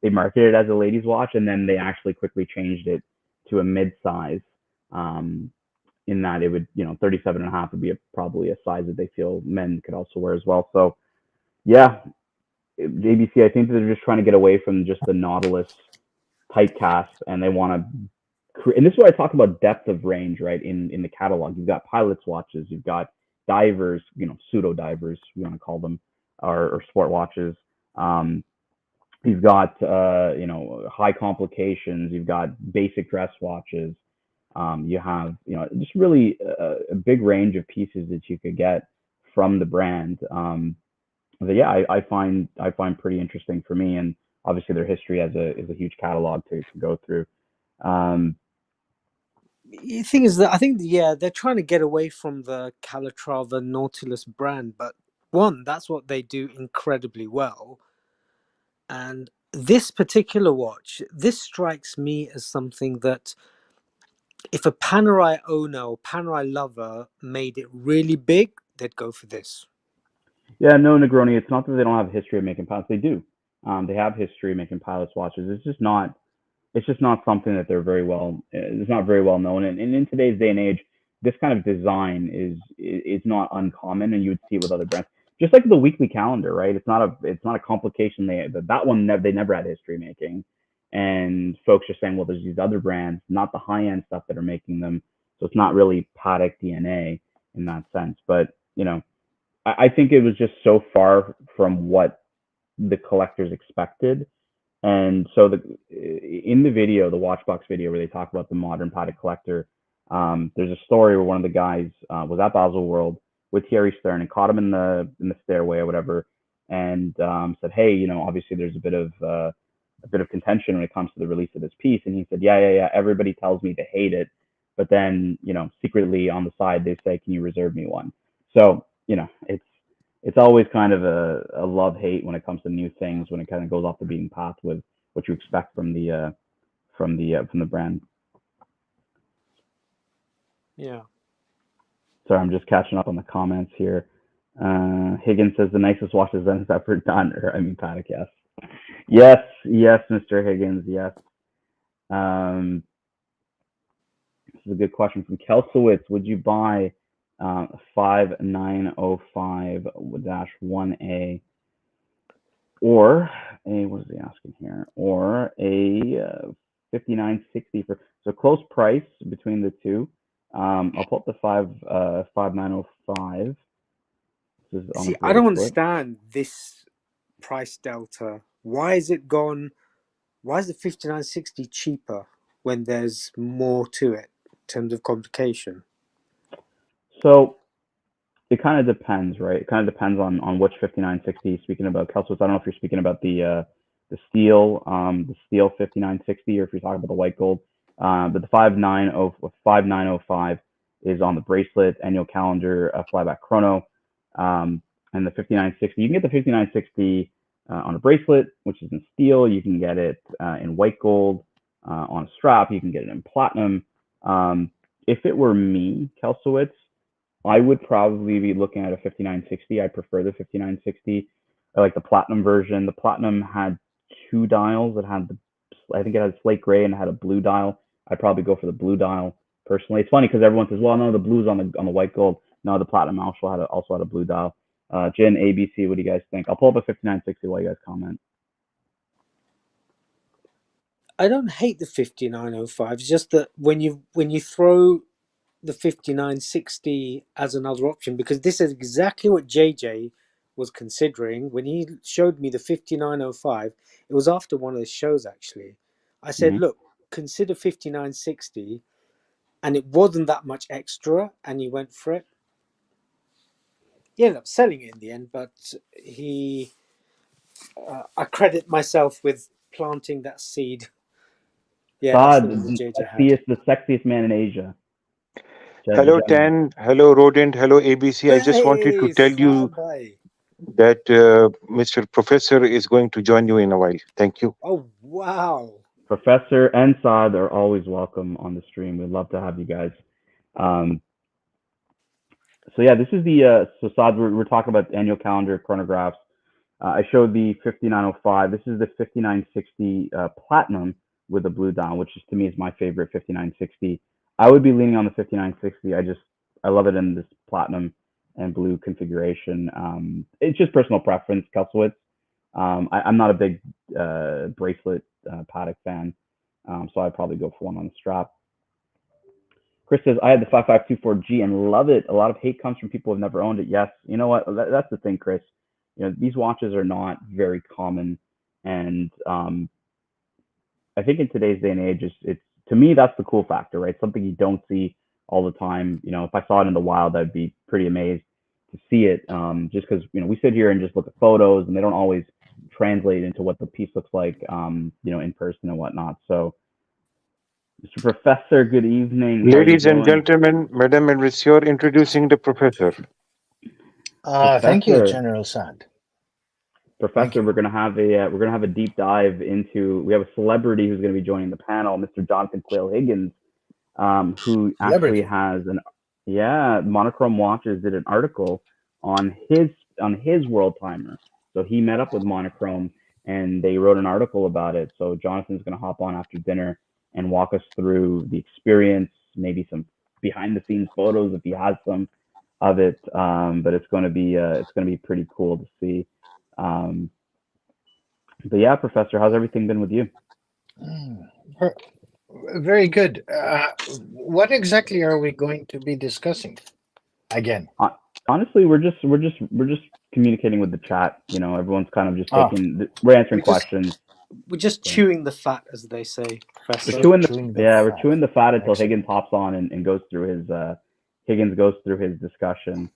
They marketed it as a ladies watch, and then they actually quickly changed it to a mid-size. In that it would, 37.5 would be probably a size that they feel men could also wear as well. So, yeah, ABC, I think they're just trying to get away from just the Nautilus typecast, and they want to. And this is why I talk about depth of range, right? In the catalog, you've got pilots watches, you've got divers, pseudo divers, we want to call them, or sport watches. You've got high complications. You've got basic dress watches. You have just really a big range of pieces that you could get from the brand. But yeah, I find pretty interesting for me, and obviously their history is a huge catalog to go through. The thing is that I think, they're trying to get away from the Calatrava Nautilus brand, but that's what they do incredibly well. And this particular watch, this strikes me as something that if a Panerai owner or Panerai lover made it really big, they'd go for this. Yeah, no, Negroni, it's not that they don't have a history of making pilots. They do. They have history of making pilots watches. It's just not something that they're very well. It's not very well known. And in today's day and age, this kind of design is not uncommon, and you would see it with other brands. Just like the weekly calendar, right? It's not a complication. That one they never had history making, and folks are saying, well, there's these other brands, not the high end stuff that are making them. So it's not really Patek DNA in that sense. But I think it was just so far from what the collectors expected. And so in the video, the Watchbox video, where they talk about the modern Patek collector, there's a story where one of the guys was at Baselworld with Thierry Stern and caught him in the stairway or whatever, and said, hey, obviously there's a bit of contention when it comes to the release of this piece. And he said, yeah, everybody tells me to hate it, but then, secretly on the side they say, "Can you reserve me one?" So, it's always kind of a love-hate when it comes to new things, when it kind of goes off the beaten path with what you expect from the brand. Yeah. Sorry, I'm just catching up on the comments here. Higgins says the nicest watches Zen's ever done, or I mean Patek, yes. Yes, Mr. Higgins, yes. This is a good question from Kelsowitz. Would you buy a 5905-1A or what is he asking here? Or a 5960 so close price between the two. I'll pull up the 5905. This is on See, a I don't bracelet. understand this price delta. Why is it gone? Why is the 5960 cheaper when there's more to it in terms of complication? So it kind of depends, right? It kind of depends on which 5960 speaking about. Kelso, I don't know if you're speaking about the steel 5960, or if you're talking about the white gold. But the 5905 is on the bracelet, annual calendar, flyback chrono, and the 5960. You can get the 5960 on a bracelet, which is in steel. You can get it in white gold on a strap. You can get it in platinum. If it were me, Kelsowitz, I would probably be looking at a 5960. I prefer the 5960. I like the platinum version. The platinum had two dials. I think it had a slate gray and it had a blue dial. I'd probably go for the blue dial personally. It's funny because everyone says, "Well, no, the blue's on the white gold." No, the platinum also had a blue dial. Jen, ABC, what do you guys think? I'll pull up a 5960 while you guys comment. I don't hate the 5905. It's just that when you throw the 5960 as another option, because this is exactly what JJ was considering when he showed me the 5905. It was after one of the shows, actually. I said, look, consider 5960, and it wasn't that much extra, and he went for it. He ended up selling it in the end, but I credit myself with planting that seed. Yeah, that's the one that JJ had. The sexiest man in Asia. Hello, Tan. Hello, Rodent. Hello, ABC. I just wanted to tell you that Mr. Professor is going to join you in a while. Thank you. Oh, wow. Professor and Saad are always welcome on the stream. We'd love to have you guys. So yeah, this is so Saad, we're talking about annual calendar chronographs. I showed the 5905. This is the 5960 platinum with the blue dial, which is, to me, is my favorite 5960. I would be leaning on the 5960. I love it in this platinum and blue configuration. It's just personal preference, Kelsowitz. I'm not a big bracelet Patek fan, so I'd probably go for one on the strap. Chris says, I had the 5524G and love it. A lot of hate comes from people who've never owned it. Yes, you know what? That's the thing, Chris. These watches are not very common, and I think in today's day and age, it's to me, that's the cool factor, right? Something you don't see all the time. If I saw it in the wild, I'd be pretty amazed to see it. Just because we sit here and just look at photos, and they don't always translate into what the piece looks like, in person and whatnot. So, Mr. Professor, good evening. Ladies and gentlemen, Madame and Monsieur, introducing the Professor. Thank you, General Saad. Professor, we're gonna have a deep dive into. We have a celebrity who's going to be joining the panel, Mr. Jonathan Quayle Higgins, who actually has Monochrome Watches did an article on his world timer. So he met up with Monochrome and they wrote an article about it. So Jonathan's going to hop on after dinner and walk us through the experience, maybe some behind the scenes photos if he has some of it. But it's going to be pretty cool to see. But yeah, Professor, how's everything been with you? Very good. What exactly are we going to be discussing again? Honestly, we're just communicating with the chat. Everyone's kind of just we're answering questions. We're just chewing the fat, as they say, Professor. We're chewing the fat until Higgins hops on and goes through his discussion.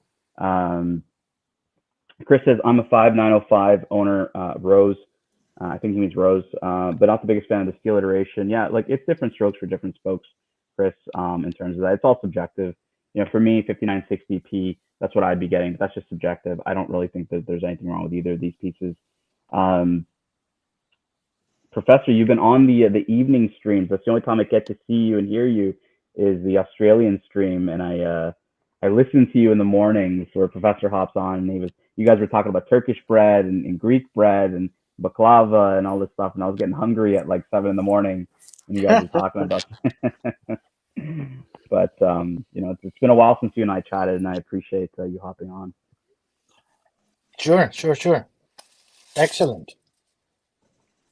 Chris says, I'm a 5905 owner, Rose. I think he means Rose, but not the biggest fan of the steel iteration. Yeah, like it's different strokes for different folks. Chris, in terms of that. It's all subjective. You know, for me, 5960p, that's what I'd be getting. But that's just subjective. I don't really think that there's anything wrong with either of these pieces. Professor, you've been on the evening streams. That's the only time I get to see you and hear you is the Australian stream, and I listen to you in the mornings where Professor hops on, and you guys were talking about Turkish bread and Greek bread and baklava and all this stuff, and I was getting hungry at like 7 in the morning when you guys were talking about. But you know, it's been a while since you and I chatted, and I appreciate you hopping on. Sure. Excellent.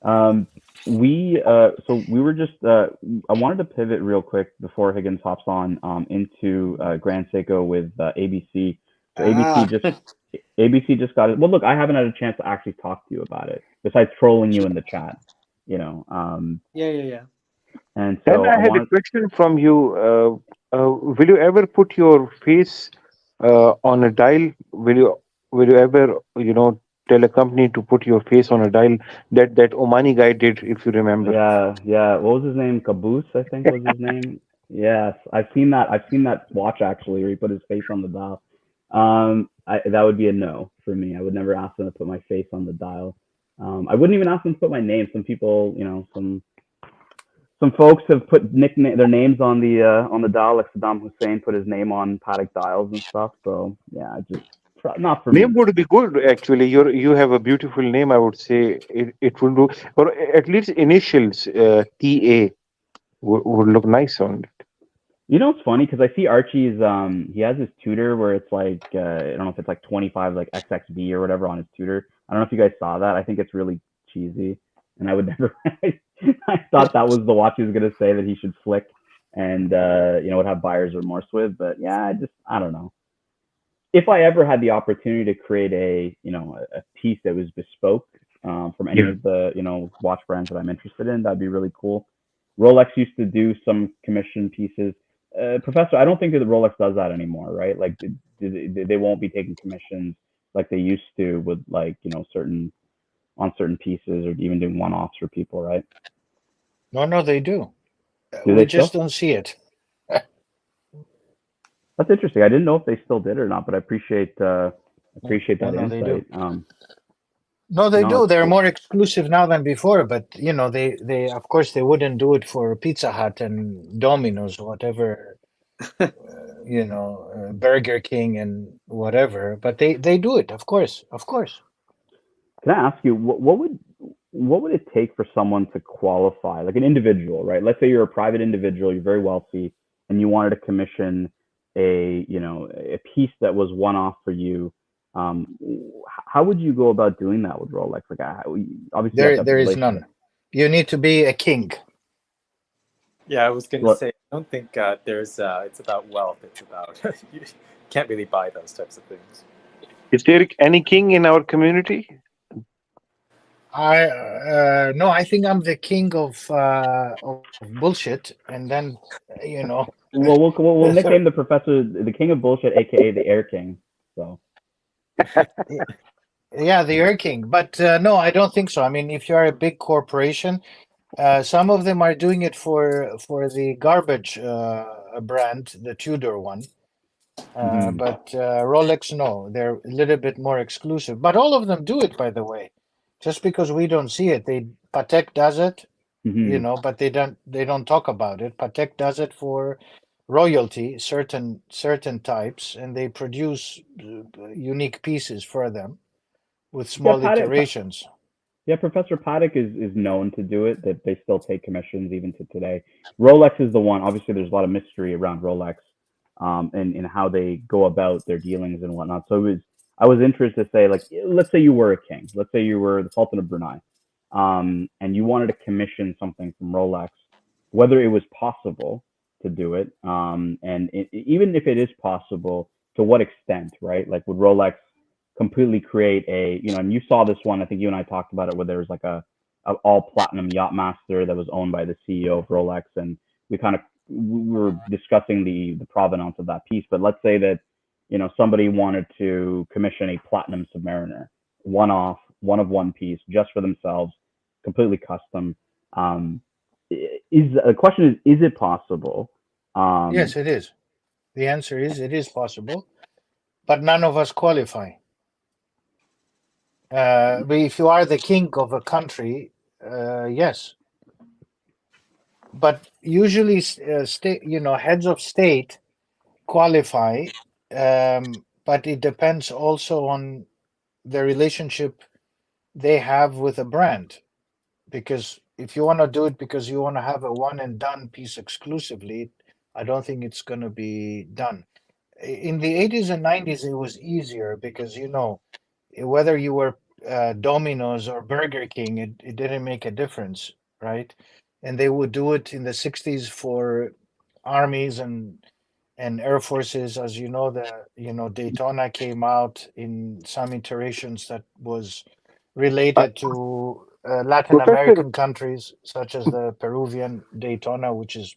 So we were just I wanted to pivot real quick before Higgins hops on into Grand Seiko with ABC. So ABC just got it. Well, look, I haven't had a chance to actually talk to you about it besides trolling you in the chat. You know. Yeah. And so I had a question from you. Will you ever put your face on a dial? Will you ever, you know, tell a company to put your face on a dial that Omani guy did, if you remember? Yeah. What was his name? Caboose, I think was his name. Yes, I've seen that watch actually, where he put his face on the dial. That would be a no for me. I would never ask them to put my face on the dial. I wouldn't even ask them to put my name. Some people, you know, some folks have put their names on the dial, like Saddam Hussein put his name on Patek dials and stuff. So yeah, just not for me. Name would be good actually. You have a beautiful name. I would say it will do, or at least initials TA would look nice on it. You know, it's funny because I see Archie's he has his tutor where it's like I don't know if it's like 25 like XXB or whatever on his tutor. I don't know if you guys saw that. I think it's really cheesy, and I would never. I thought that was the watch he was gonna say that he should flick and you know, would have buyer's remorse with. But yeah, I don't know. If I ever had the opportunity to create a piece that was bespoke from any of the, you know, watch brands that I'm interested in, that'd be really cool. Rolex used to do some commission pieces. Professor, I don't think that Rolex does that anymore, right? Like they won't be taking commissions like they used to with, like, you know, certain pieces, or even doing one-offs for people, right? No, they do. We just don't see it. That's interesting. I didn't know if they still did or not, but I appreciate that insight. They do. No, they do. They're more exclusive now than before, but you know, they of course they wouldn't do it for Pizza Hut and Domino's or whatever, you know, Burger King and whatever. But they do it, of course. Can I ask you what would it take for someone to qualify, like an individual, right? Let's say you're a private individual, you're very wealthy, and you wanted to commission a piece that was one-off for you. How would you go about doing that with Rolex? Like, obviously there is none. You need to be a king. Yeah, I was going to say, I don't think there's. It's about wealth. It's about you can't really buy those types of things. Is there any king in our community? No, I think I'm the king of bullshit, and then you know. Well, we'll nickname the professor the king of bullshit, aka the Air King. So. Yeah, the Air King, but no, I don't think so. I mean, if you are a big corporation, some of them are doing it for the garbage brand, the Tudor one. But Rolex, no, they're a little bit more exclusive. But all of them do it, by the way. Just because we don't see it, Patek does it, you know, but they don't talk about it. Patek does it for royalty, certain types, and they produce unique pieces for them with small iterations. Yeah, Professor Patek is known to do it. That they still take commissions even to today. Rolex is the one. Obviously, there's a lot of mystery around Rolex, and how they go about their dealings and whatnot. So I was interested to say, like, let's say you were a king. Let's say you were the Sultan of Brunei, and you wanted to commission something from Rolex, whether it was possible to do it, and even if it is possible, to what extent, right? Like, would Rolex completely create a, you know, and you saw this one, I think you and I talked about it, where there was like a all platinum yachtmaster that was owned by the CEO of Rolex, and we were discussing the provenance of that piece. But let's say that, you know, somebody wanted to commission a platinum Submariner, one of one piece, just for themselves, completely custom. The question is it possible? Yes, it is. The answer is it is possible, but none of us qualify. But if you are the king of a country, yes. But usually, state, heads of state qualify, but it depends also on the relationship they have with a brand. Because if you want to do it because you want to have a one and done piece exclusively, I don't think it's going to be done. In the 80s and 90s, it was easier because, whether you were Domino's or Burger King, it didn't make a difference, right? And they would do it in the 60s for armies and air forces. As you know, Daytona came out in some iterations that was Uh, related to Latin Professor, American countries, such as the Peruvian Daytona, which is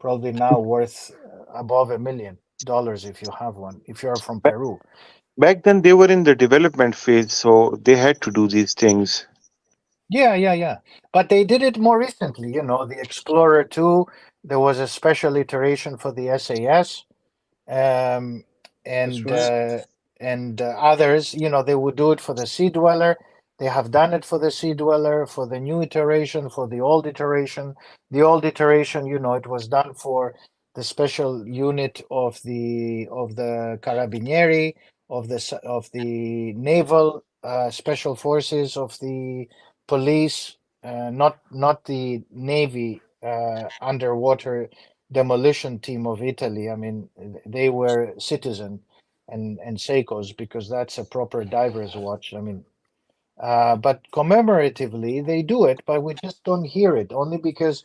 probably now worth above $1 million if you have one, if you're from ba- Peru. back then they were in the development phase, so they had to do these things. Yeah, yeah, yeah. But they did it more recently, the Explorer 2, there was a special iteration for the SAS. um, That's and right. others, they would do it for the Sea Dweller. They have done it for the Sea Dweller, for the new iteration, for the old iteration. The old iteration, it was done for the special unit of the Carabinieri, of the naval special forces, of the police, not the Navy underwater demolition team of Italy. I mean, they were Citizen and Seikos because that's a proper diver's watch. I mean, but commemoratively they do it, but we just don't hear it only because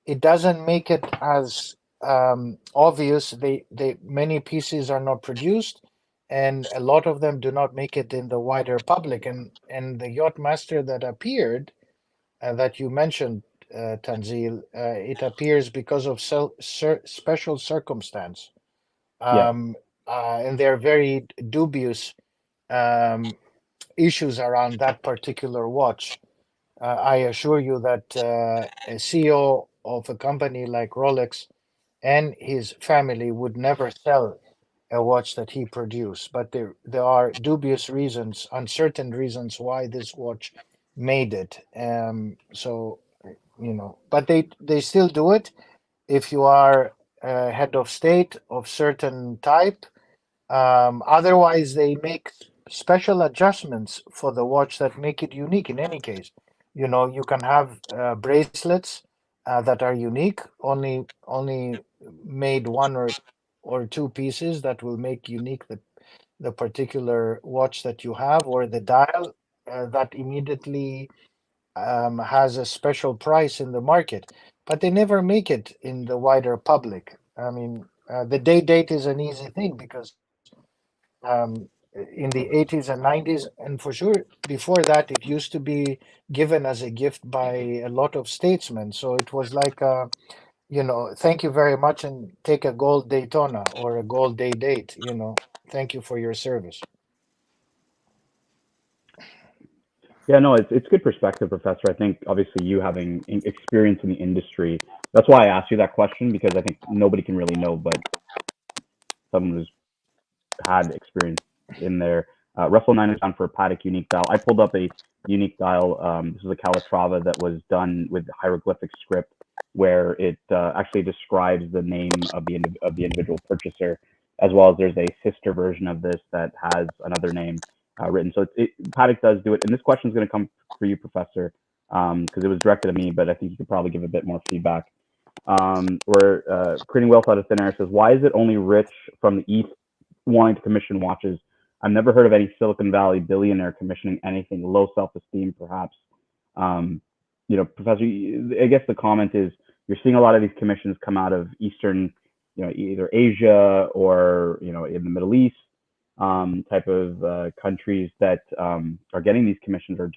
it doesn't make it as obvious. They many pieces are not produced, and a lot of them do not make it in the wider public. And the yacht master that appeared that you mentioned, Tanzil, it appears because of special circumstance, Yeah. um, and there are very dubious um, issues around that particular watch. I assure you that a CEO of a company like Rolex and his family would never sell a watch that he produced, but there are dubious reasons, uncertain reasons why this watch made it. So but they still do it if you are head of state of certain type. Otherwise, they make special adjustments for the watch that make it unique. In any case, you can have bracelets that are unique, only made one or two pieces that will make unique the particular watch that you have, or the dial that immediately has a special price in the market, but they never make it in the wider public. I mean, the date is an easy thing because um, in the 80s and 90s, and for sure before that, it used to be given as a gift by a lot of statesmen. So it was like, thank you very much and take a gold Daytona or a gold date, thank you for your service. Yeah, no, it's good perspective, Professor. I think obviously you having experience in the industry, that's why I asked you that question because I think nobody can really know, but someone who's had experience in there. Russell 9 is down for a Patek unique dial. I pulled up a unique dial. This is a Calatrava that was done with hieroglyphic script, where it actually describes the name of the individual purchaser, as well as there's a sister version of this that has another name written. So Patek does do it. And this question is going to come for you, Professor, because it was directed at me, but I think you could probably give a bit more feedback. Where Creating Wealth Out of Thin Air says, why is it only rich from the East wanting to commission watches? I've never heard of any Silicon Valley billionaire commissioning anything. Low self-esteem, perhaps. Professor, I guess the comment is you're seeing a lot of these commissions come out of Eastern, either Asia or in the Middle East type of countries that are getting these commissions or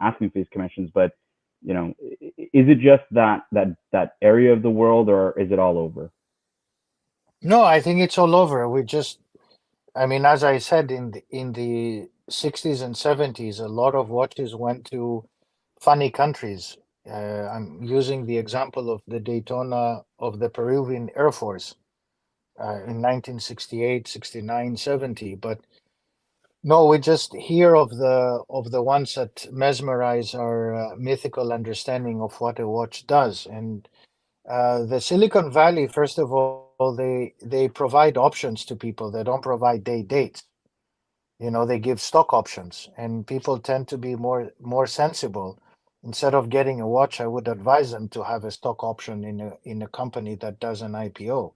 asking for these commissions. But is it just that area of the world, or is it all over? No, I think it's all over. I mean, as I said, in the 60s and 70s, a lot of watches went to funny countries, I'm using the example of the Daytona of the Peruvian Air Force in 1968, 69, 70. But no, we just hear of the ones that mesmerize our mythical understanding of what a watch does. And the Silicon Valley, first of all, they provide options to people. They don't provide dates. You know, they give stock options, and people tend to be more sensible. Instead of getting a watch, I would advise them to have a stock option in a company that does an IPO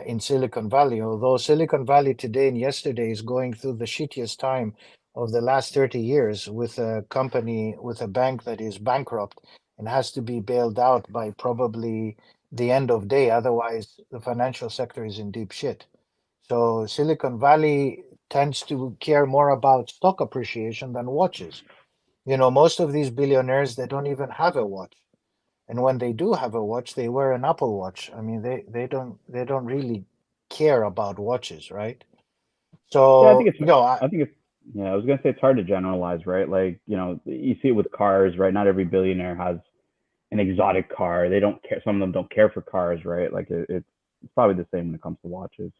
in Silicon Valley. Although Silicon Valley today and yesterday is going through the shittiest time of the last 30 years with a company, with a bank that is bankrupt and has to be bailed out by probably the end of day. Otherwise, the financial sector is in deep shit. So Silicon Valley tends to care more about stock appreciation than watches. You know, most of these billionaires, they don't even have a watch. And when they do have a watch, they wear an Apple Watch. I mean, they don't really care about watches, right? Yeah, I think So, it's you know, I, I think it's yeah, I was gonna say it's hard to generalize, right? Like, you see it with cars, right? Not every billionaire has an exotic car. They don't care. Some of them don't care for cars, right? Like it's probably the same when it comes to watches.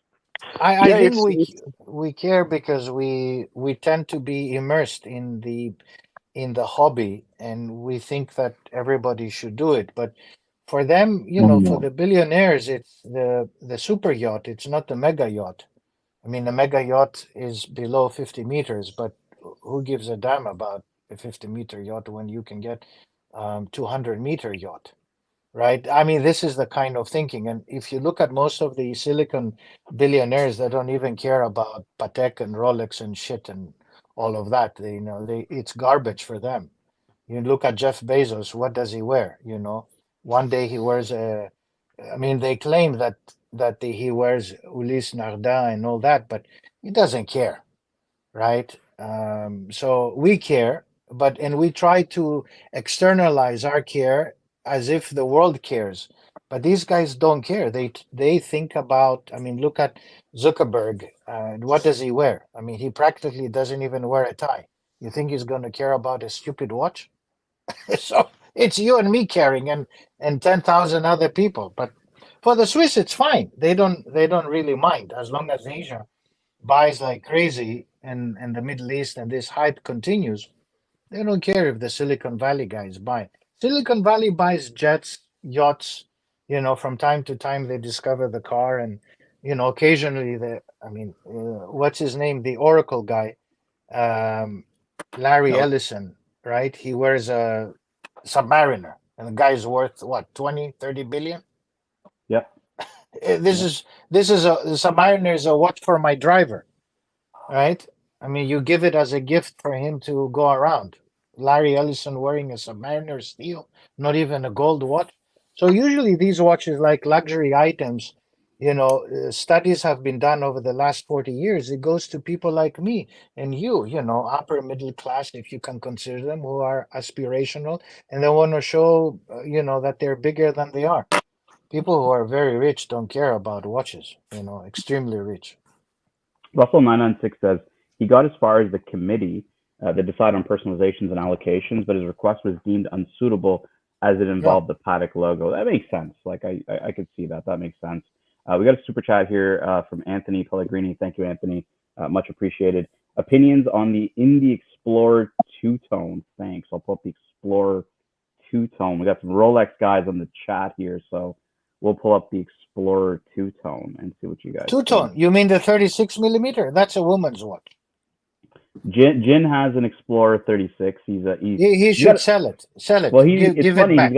I Yeah, think it's we care because we tend to be immersed in the hobby, and we think that everybody should do it. But for them, you know, for the billionaires, it's the super yacht. It's not the mega yacht. I mean, a mega yacht is below 50 meters, but who gives a damn about a 50-meter yacht when you can get 200-meter yacht, right? I mean, this is the kind of thinking. And if you look at most of the Silicon billionaires, they don't even care about Patek and Rolex and shit and all of that. It's garbage for them. You look at Jeff Bezos, what does he wear? You know, one day he wears I mean, they claim that he wears Ulysse Nardin and all that, but he doesn't care, right? So we care, and we try to externalize our care as if the world cares. But these guys don't care. They think about. I mean, look at Zuckerberg. What does he wear? I mean, he practically doesn't even wear a tie. You think he's going to care about a stupid watch? So it's you and me caring, and 10,000 other people. But for the Swiss, it's fine. They don't really mind as long as Asia buys like crazy, and the Middle East and this hype continues. They don't care if the Silicon Valley guys buy. Silicon Valley buys jets, yachts. You know, from time to time they discover the car, and occasionally I mean, what's his name? The Oracle guy, um, Larry No, Ellison, right? He wears a Submariner, and the guy's worth what, 20, 30 billion? Yep. This Yep. is the Submariner is a watch for my driver, right? I mean, you give it as a gift for him to go around. Larry Ellison wearing a Submariner steel, not even a gold watch. So usually these watches, like luxury items, studies have been done over the last 40 years. It goes to people like me and you know, upper middle class, if you can consider them, who are aspirational, and they want to show, that they're bigger than they are. People who are very rich don't care about watches, extremely rich. Russell 996 says he got as far as the committee that decide on personalizations and allocations, but his request was deemed unsuitable as it Yeah. involved the Patek logo. That makes sense. Like I could see that. That makes sense. We got a super chat here from Anthony Pellegrini. Thank you, Anthony. Much appreciated. Opinions on the Indie Explorer two tone. Thanks. I'll pull up the Explorer two tone. We got some Rolex guys on the chat here, so we'll pull up the Explorer two tone and see what you guys Two think. tone. You mean the 36 millimeter? That's a woman's watch. Jin has an Explorer 36. He He's got should sell it. Sell it. well it's Give it funny, back.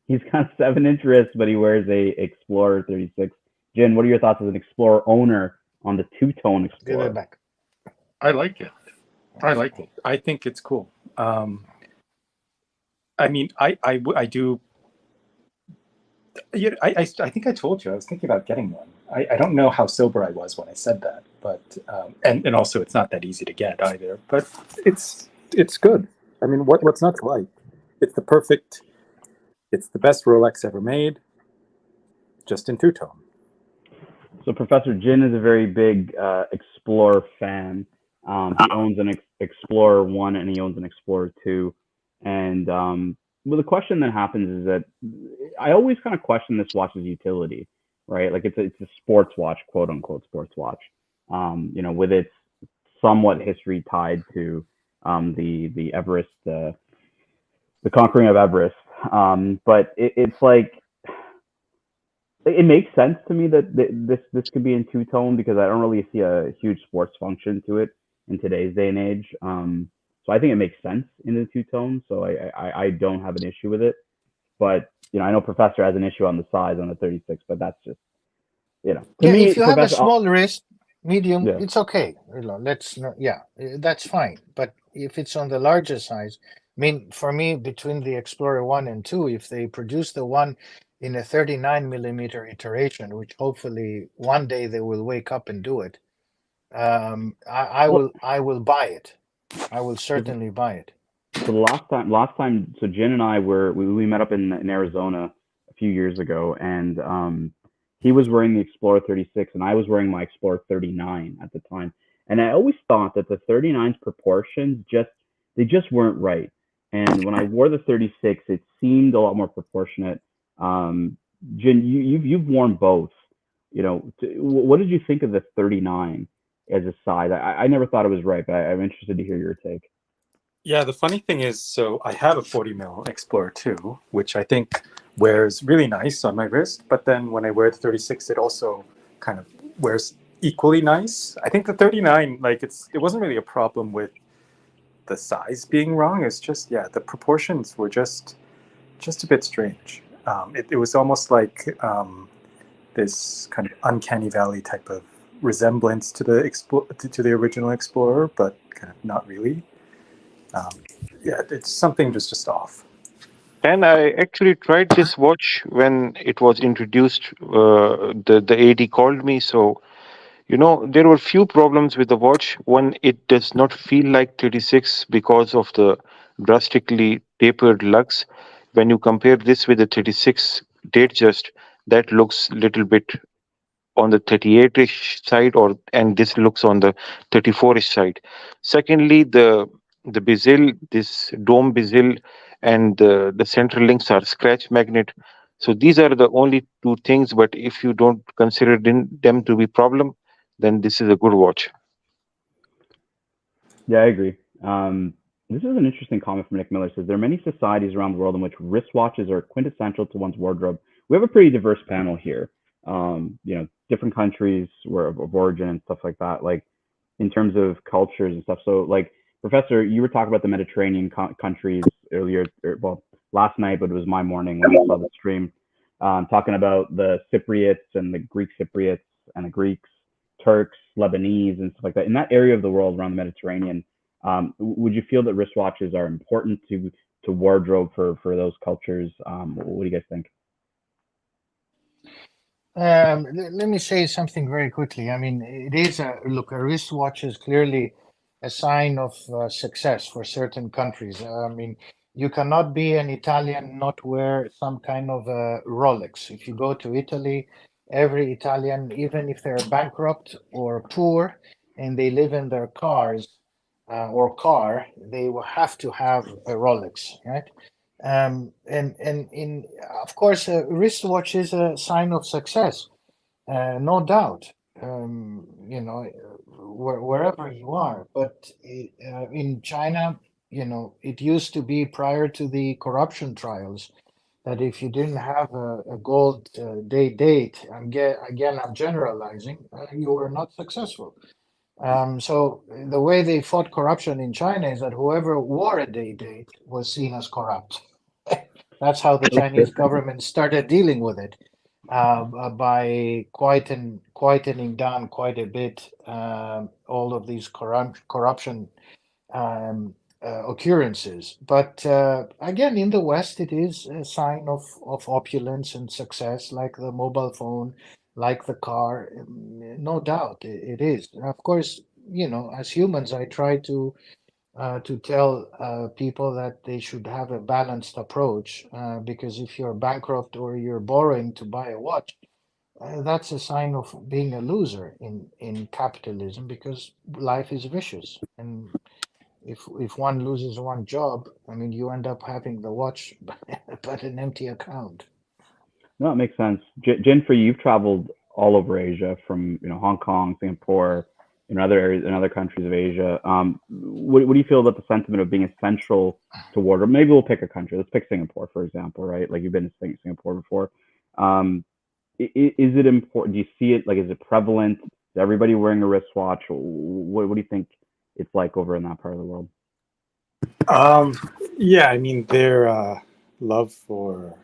he's got 7-inch wrists, but he wears a Explorer 36. Jin, what are your thoughts as an Explorer owner on the two-tone Give it Explorer? back. I like it. I like it. I think it's cool. I mean, I do. Yeah, I think I told you I was thinking about getting one. I don't know how sober I was when I said that, but and also it's not that easy to get either. But it's good. I mean, what's not to like? It's the perfect. It's the best Rolex ever made, just in two tone. So Professor Jin is a very big Explorer fan. He owns an Explorer 1 and he owns an Explorer 2. And the question that happens is that I always kind of question this watch's utility, right? Like it's a sports watch, quote unquote sports watch. With its somewhat history tied to the Everest, the conquering of Everest. But it's like it makes sense to me that this could be in two tone because I don't really see a huge sports function to it in today's day and age. So I think it makes sense in the two tone. So I don't have an issue with it. But I know Professor has an issue on the size on the 36, but that's just to Yeah, me, if you have a Professor. small wrist, medium, Yeah. it's okay. Let's not, yeah, that's fine. But if it's on the larger size, I mean, for me, between the Explorer 1 and 2, if they produce the one in a 39 millimeter iteration, which hopefully one day they will wake up and do it, Well, I will buy it. I will so certainly buy it. the last time, so Jin and I we met up in Arizona a few years ago, and he was wearing the Explorer 36, and I was wearing my Explorer 39 at the time, and I always thought that the 39's proportions just weren't right, and when I wore the 36, it seemed a lot more proportionate. Um, Jin, you've worn both, what did you think of the 39 as a size? I never thought it was right, but I'm interested to hear your take. Yeah, the funny thing is, so I have a 40 mil Explorer 2, which I think wears really nice on my wrist. But then when I wear the 36, it also kind of wears equally nice. I think the 39, like it wasn't really a problem with the size being wrong. It's just, yeah, the proportions were just a bit strange. It was almost like this kind of uncanny valley type of resemblance to the original Explorer, but kind of not really. Yeah, it's something just off. And I actually tried this watch when it was introduced. The AD called me, so there were few problems with the watch. One, it does not feel like 36 because of the drastically tapered lugs. When you compare this with the 36 Datejust, that looks little bit on the 38ish side, and this looks on the 34ish side. Secondly, the bezel, this dome bezel, and the central links are scratch magnet. So these are the only two things. But if you don't consider them to be problem, then this is a good watch. Yeah, I agree. This is an interesting comment from Nick Miller. Says there are many societies around the world in which wristwatches are quintessential to one's wardrobe. We have a pretty diverse panel here. Different countries where of origin and stuff like that. Like in terms of cultures and stuff. So, like Professor, you were talking about the Mediterranean countries earlier, well, last night, but it was my morning when I saw the stream. Talking about the Cypriots and the Greek Cypriots and the Greeks, Turks, Lebanese, and stuff like that. In that area of the world around the Mediterranean, would you feel that wristwatches are important to wardrobe for those cultures? What do you guys think? Let me say something very quickly. I mean, it is a wristwatch is clearly a sign of success for certain countries. I mean, you cannot be an Italian not wear some kind of a Rolex. If you go to Italy, every Italian, even if they're bankrupt or poor and they live in their cars or car, they will have to have a Rolex, right? And in of course, a wristwatch is a sign of success, no doubt. Wherever you are, but in China, it used to be prior to the corruption trials that if you didn't have a gold date, again, I'm generalizing, you were not successful. So the way they fought corruption in China is that whoever wore a date was seen as corrupt. That's how the Chinese government started dealing with it, by quietening down quite a bit all of these corruption occurrences. But again, in the West, it is a sign of opulence and success, like the mobile phone, like the car. No doubt, it is. Of course, as humans, I try to tell people that they should have a balanced approach, because if you're bankrupt or you're borrowing to buy a watch, that's a sign of being a loser in capitalism, because life is vicious. And if one loses one job, I mean, you end up having the watch but an empty account. No, it makes sense. Jen, for you, you've traveled all over Asia, from Hong Kong, Singapore, in other areas, in other countries of Asia. What do you feel about the sentiment of being essential to wardrobe? Or maybe we'll pick a country. Let's pick Singapore, for example, right? Like, you've been to Singapore before. Um, is it important? Do you see it, like, is it prevalent? Is everybody wearing a wristwatch? What do you think it's like over in that part of the world? Yeah, I mean, their love for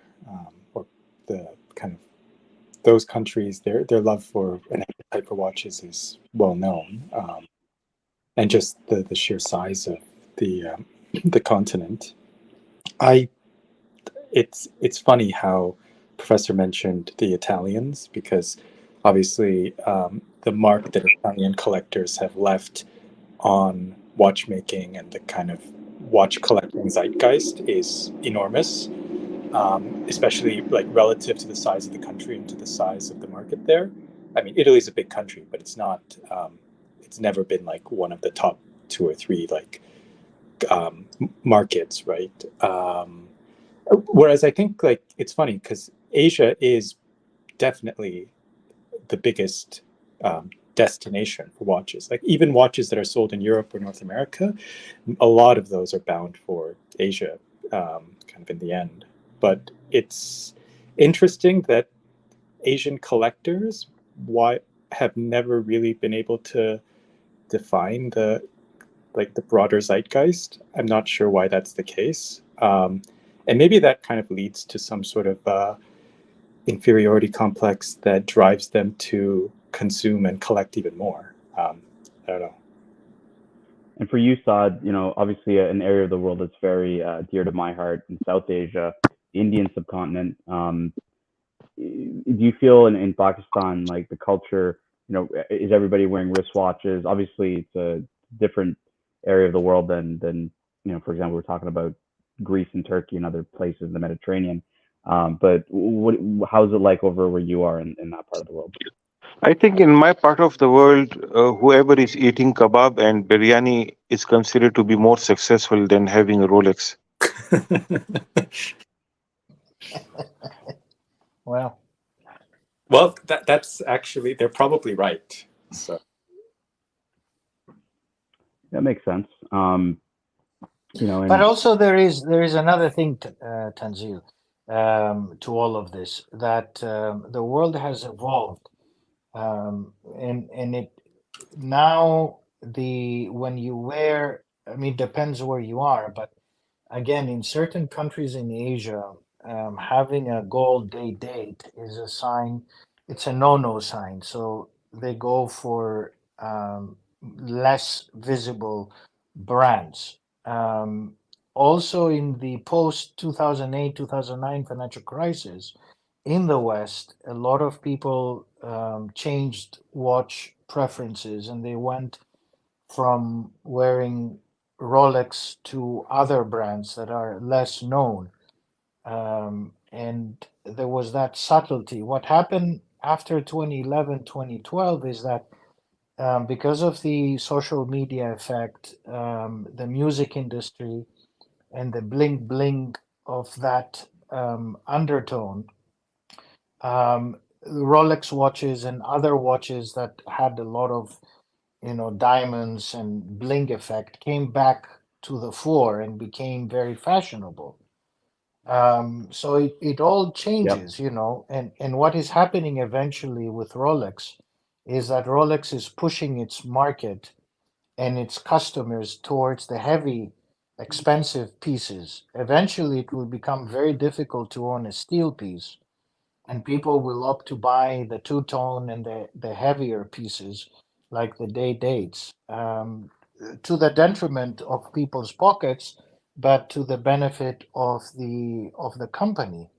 or the kind of those countries, their love for an type of watches is well known, and just the sheer size of the continent. I it's funny how Professor mentioned the Italians, because obviously the mark that Italian collectors have left on watchmaking and the kind of watch collecting zeitgeist is enormous, especially like relative to the size of the country and to the size of the market there. I mean, Italy's a big country, but it's not. It's never been like one of the top two or three like markets, right? Whereas I think like it's funny because Asia is definitely the biggest destination for watches. Like even watches that are sold in Europe or North America, a lot of those are bound for Asia, kind of in the end. But it's interesting that Asian collectors have never really been able to define the broader zeitgeist. I'm not sure why that's the case, and maybe that kind of leads to some sort of inferiority complex that drives them to consume and collect even more. I don't know. And for you, Saad, obviously an area of the world that's very dear to my heart in South Asia, the Indian subcontinent. Do you feel in Pakistan, like the culture, is everybody wearing wristwatches? Obviously, it's a different area of the world than for example, we're talking about Greece and Turkey and other places in the Mediterranean. But how's it like over where you are in that part of the world? I think in my part of the world, whoever is eating kebab and biryani is considered to be more successful than having a Rolex. Well, that's actually, they're probably right. So that makes sense. but also there is another thing, Tanzil, to all of this, that the world has evolved, and it now when you wear, I mean, depends where you are, but again, in certain countries in Asia, having a gold date is a sign. It's a no sign. So they go for less visible brands. Also, in the post 2008 2009 financial crisis in the West, a lot of people changed watch preferences, and they went from wearing Rolex to other brands that are less known. And there was that subtlety. What happened after 2011, 2012 is that because of the social media effect, the music industry, and the bling bling of that undertone, Rolex watches and other watches that had a lot of diamonds and bling effect came back to the fore and became very fashionable. So it all Yep. changes, and what is happening eventually with Rolex is that Rolex is pushing its market and its customers towards the heavy, expensive pieces. Eventually, it will become very difficult to own a steel piece, and people will opt to buy the two-tone and the heavier pieces like the dates, to the detriment of people's pockets, but to the benefit of the company.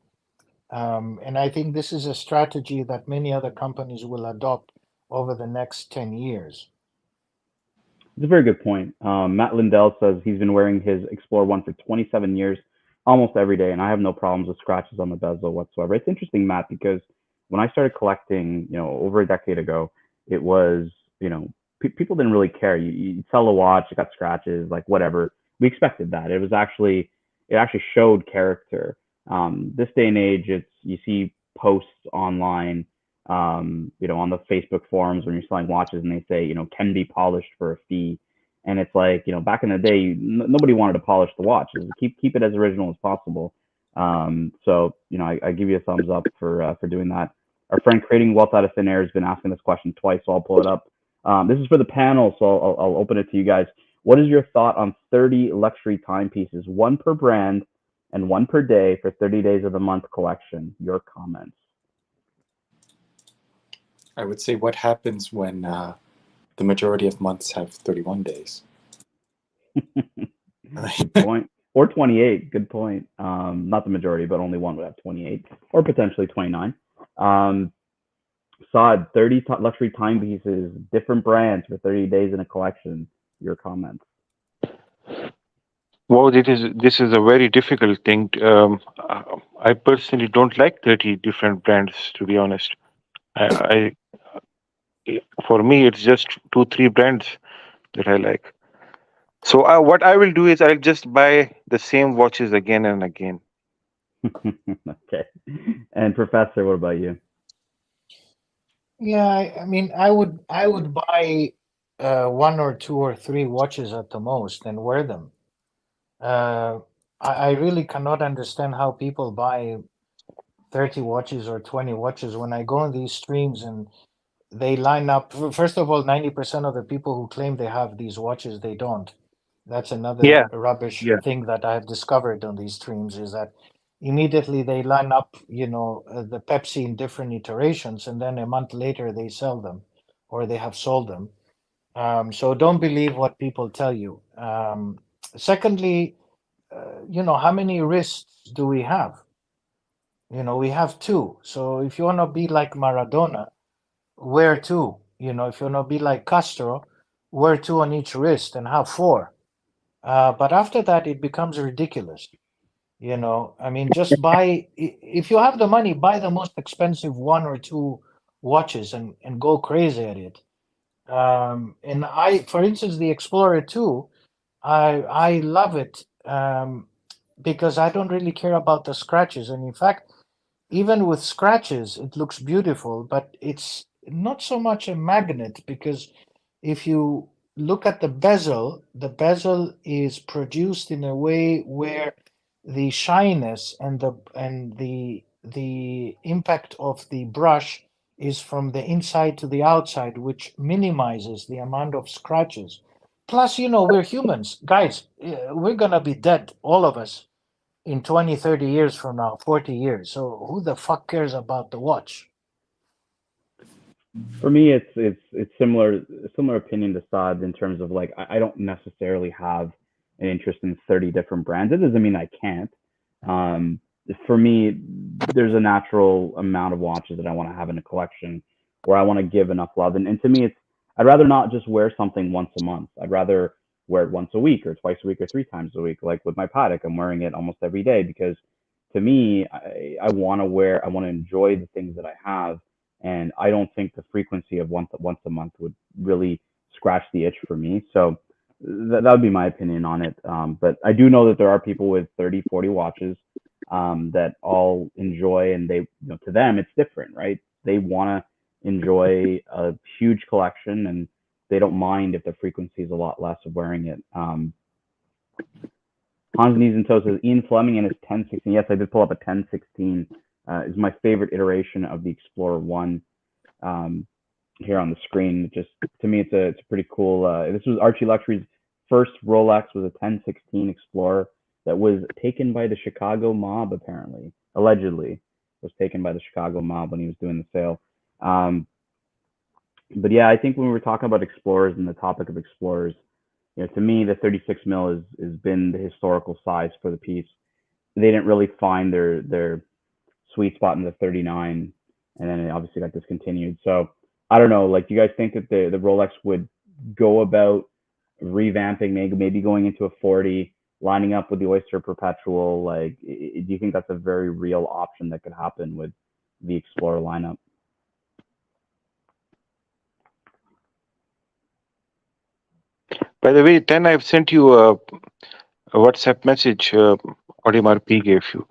And I think this is a strategy that many other companies will adopt over the next 10 years. It's a very good point. Matt Lindell says he's been wearing his Explorer One for 27 years, almost every day, and I have no problems with scratches on the bezel whatsoever. It's interesting, Matt, because when I started collecting, over a decade ago, it was, people didn't really care. You sell a watch, it got scratches, like whatever. We expected that. It actually showed character. This day and age, you see posts online, on the Facebook forums when you're selling watches, and they say, can be polished for a fee. And it's like, back in the day, nobody wanted to polish the watch. Keep it as original as possible. So I give you a thumbs up for doing that. Our friend Creating Wealth Out of Thin Air has been asking this question twice, so I'll pull it up. This is for the panel, so I'll open it to you guys. What is your thought on 30 luxury timepieces, one per brand and one per day for 30 days of the month collection? Your comments. I would say, what happens when the majority of months have 31 days? Good point. Or 28. Good point. Not the majority, but only one would have 28 or potentially 29. Saad, 30 luxury timepieces, different brands for 30 days in a collection. Your comments. Well, this is a very difficult thing. I personally don't like 30 different brands, to be honest. For me, it's just 2-3 brands that I like. So what I will do is I'll just buy the same watches again and again. Okay. And Professor, what about you? Yeah, I mean, I would buy 1 or 2 or 3 watches at the most and wear them. I really cannot understand how people buy 30 watches or 20 watches when I go on these streams and they line up. First of all, 90% of the people who claim they have these watches, they don't. That's another Yeah, rubbish yeah. thing that I have discovered on these streams is that immediately they line up, the Pepsi in different iterations, and then a month later they sell them or they have sold them. So don't believe what people tell you. Secondly, how many wrists do we have? We have 2. So if you want to be like Maradona, wear 2. If you want to be like Castro, wear 2 on each wrist and have 4. But after that, it becomes ridiculous. I mean, just buy, if you have the money, buy the most expensive 1 or 2 watches and go crazy at it. And for instance, the Explorer 2, I love it because I don't really care about the scratches. And in fact, even with scratches, it looks beautiful, but it's not so much a magnet because if you look at the bezel is produced in a way where the shyness and the impact of the brush is from the inside to the outside, which minimizes the amount of scratches. Plus, we're humans, guys. We're gonna be dead, all of us, in 20, 30 years from now, 40 years. So who the fuck cares about the watch? For me, it's similar opinion to Saad in terms of like I don't necessarily have an interest in 30 different brands. It doesn't mean I can't. Um, for me, there's a natural amount of watches that I want to have in a collection where I want to give enough love. And to me, I'd rather not just wear something once a month. I'd rather wear it once a week or twice a week or 3 times a week. Like with my Patek, I'm wearing it almost every day because to me, I want to enjoy the things that I have, and I don't think the frequency of once a month would really scratch the itch for me. So that would be my opinion on it. But I do know that there are people with 30, 40 watches that all enjoy, and to them it's different, right? They want to enjoy a huge collection, and they don't mind if the frequency is a lot less of wearing it. Hans Knees and Toes says Ian Fleming and his 1016. Yes, I did pull up a 1016. Is my favorite iteration of the Explorer One. Here on the screen, just to me, it's a pretty cool. This was Archie Luxury's first Rolex, was a 1016 Explorer that was taken by the Chicago mob. Apparently, allegedly, was taken by the Chicago mob when he was doing the sale. But yeah, I think when we were talking about Explorers and the topic of Explorers, to me, the 36 mil has been the historical size for the piece. They didn't really find their sweet spot in the 39, and then it obviously got discontinued. So I don't know. Like, do you guys think that the Rolex would go about revamping, maybe going into a 40, lining up with the Oyster Perpetual? Like, do you think that's a very real option that could happen with the Explorer lineup? By the way, then I've sent you a WhatsApp message, Audemars Piguet, if you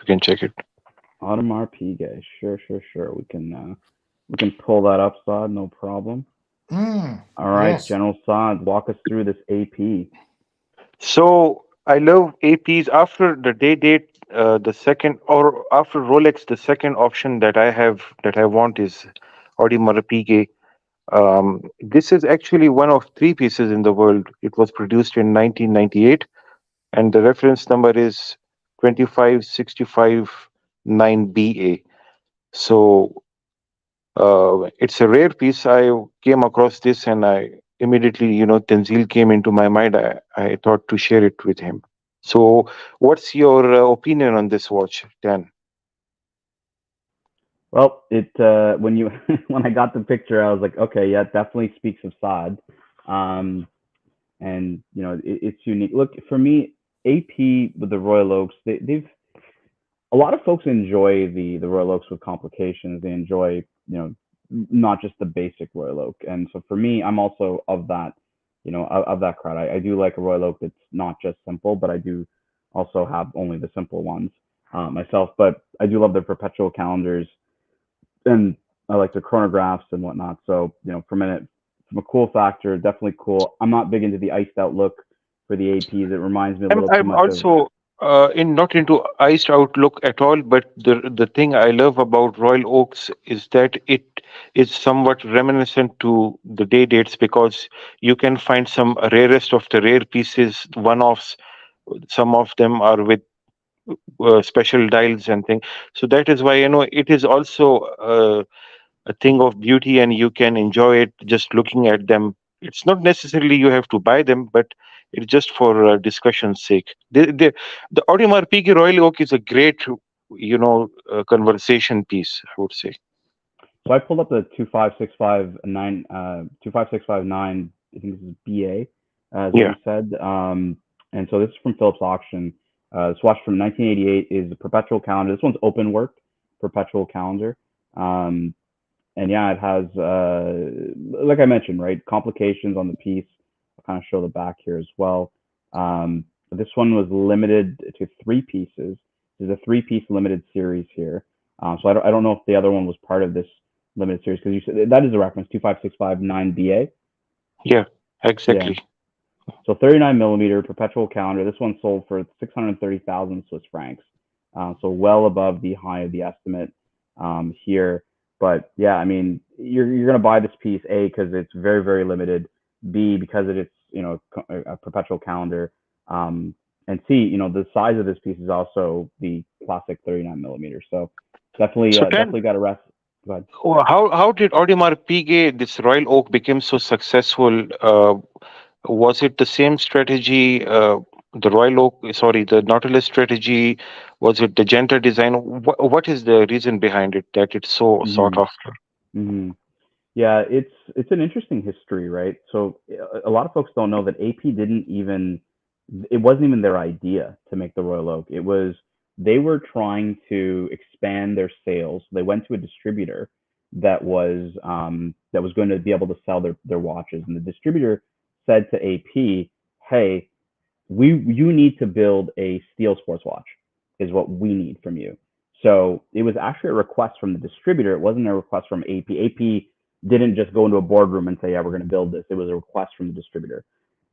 can check it. Audemars Piguet. Sure. We can pull that up, Saad. No problem. All right, Yes. General Saad, walk us through this AP. So I love APs. After the day date, the second, or after Rolex, the second option that I want is Audemars Piguet. This is actually one of three pieces in the world. It was produced in 1998, and the reference number is 25659BA. So it's a rare piece. I came across this, and I immediately, Tenzil came into my mind. I thought to share it with him. So, what's your opinion on this watch, Dan? Well, it when you when I got the picture, I was like, okay, yeah, it definitely speaks of Saad. Um, and it's unique. Look, for me, AP with the Royal Oaks, they've a lot of folks enjoy the Royal Oaks with complications. They enjoy not just the basic Royal Oak, and so for me, I'm also of that of that crowd. I do like a Royal Oak that's not just simple, but I do also have only the simple ones myself. But I do love the perpetual calendars, and I like the chronographs and whatnot. So from a cool factor, definitely cool. I'm not big into the iced out look for the APs. It reminds me a little too I'm much of. also in not into iced out look at all, but the thing I love about Royal Oaks is that it is somewhat reminiscent to the day dates, because you can find some rarest of the rare pieces, one offs. Some of them are with special dials and things. So that is why it is also a thing of beauty, and you can enjoy it just looking at them. It's not necessarily you have to buy them, but it's just for discussion's sake. The Audemars Piguet Royal Oak is a great, conversation piece, I would say. So I pulled up the 25659. I think this is BA, is what Yeah. you said. And so this is from Phillips Auction. This watch from 1988 is a perpetual calendar. This one's open work, perpetual calendar. Um, and yeah, it has, like I mentioned, right, complications on the piece. I'll kind of show the back here as well. This one was limited to three pieces. There's a three-piece limited series here. So I don't know if the other one was part of this limited series, because you said that is a reference 25659BA. Yeah, Yeah. exactly. So 39 millimeter perpetual calendar. This one sold for 630,000 Swiss francs. So well above the high of the estimate here. But yeah, I mean, you're gonna buy this piece A because it's very very limited. B because it's a perpetual calendar. And C, the size of this piece is also the classic 39 millimeter. So definitely So then, definitely got a rest. Go ahead. how did Audemars Piguet, this Royal Oak, become so successful? Was it the same strategy, the Royal Oak, sorry, the Nautilus strategy? Was it the Genta design? What is the reason behind it that it's so sought Mm-hmm. after? Mm-hmm. Yeah, it's an interesting history, right? So a lot of folks don't know that AP didn't even it wasn't even their idea to make the Royal Oak. It was they were trying to expand their sales. They went to a distributor that was going to be able to sell their watches, and the distributor said to AP, "Hey, you need to build a steel sports watch is what we need from you." So it was actually a request from the distributor. It wasn't a request from AP. AP didn't just go into a boardroom and say, yeah, we're going to build this. It was a request from the distributor.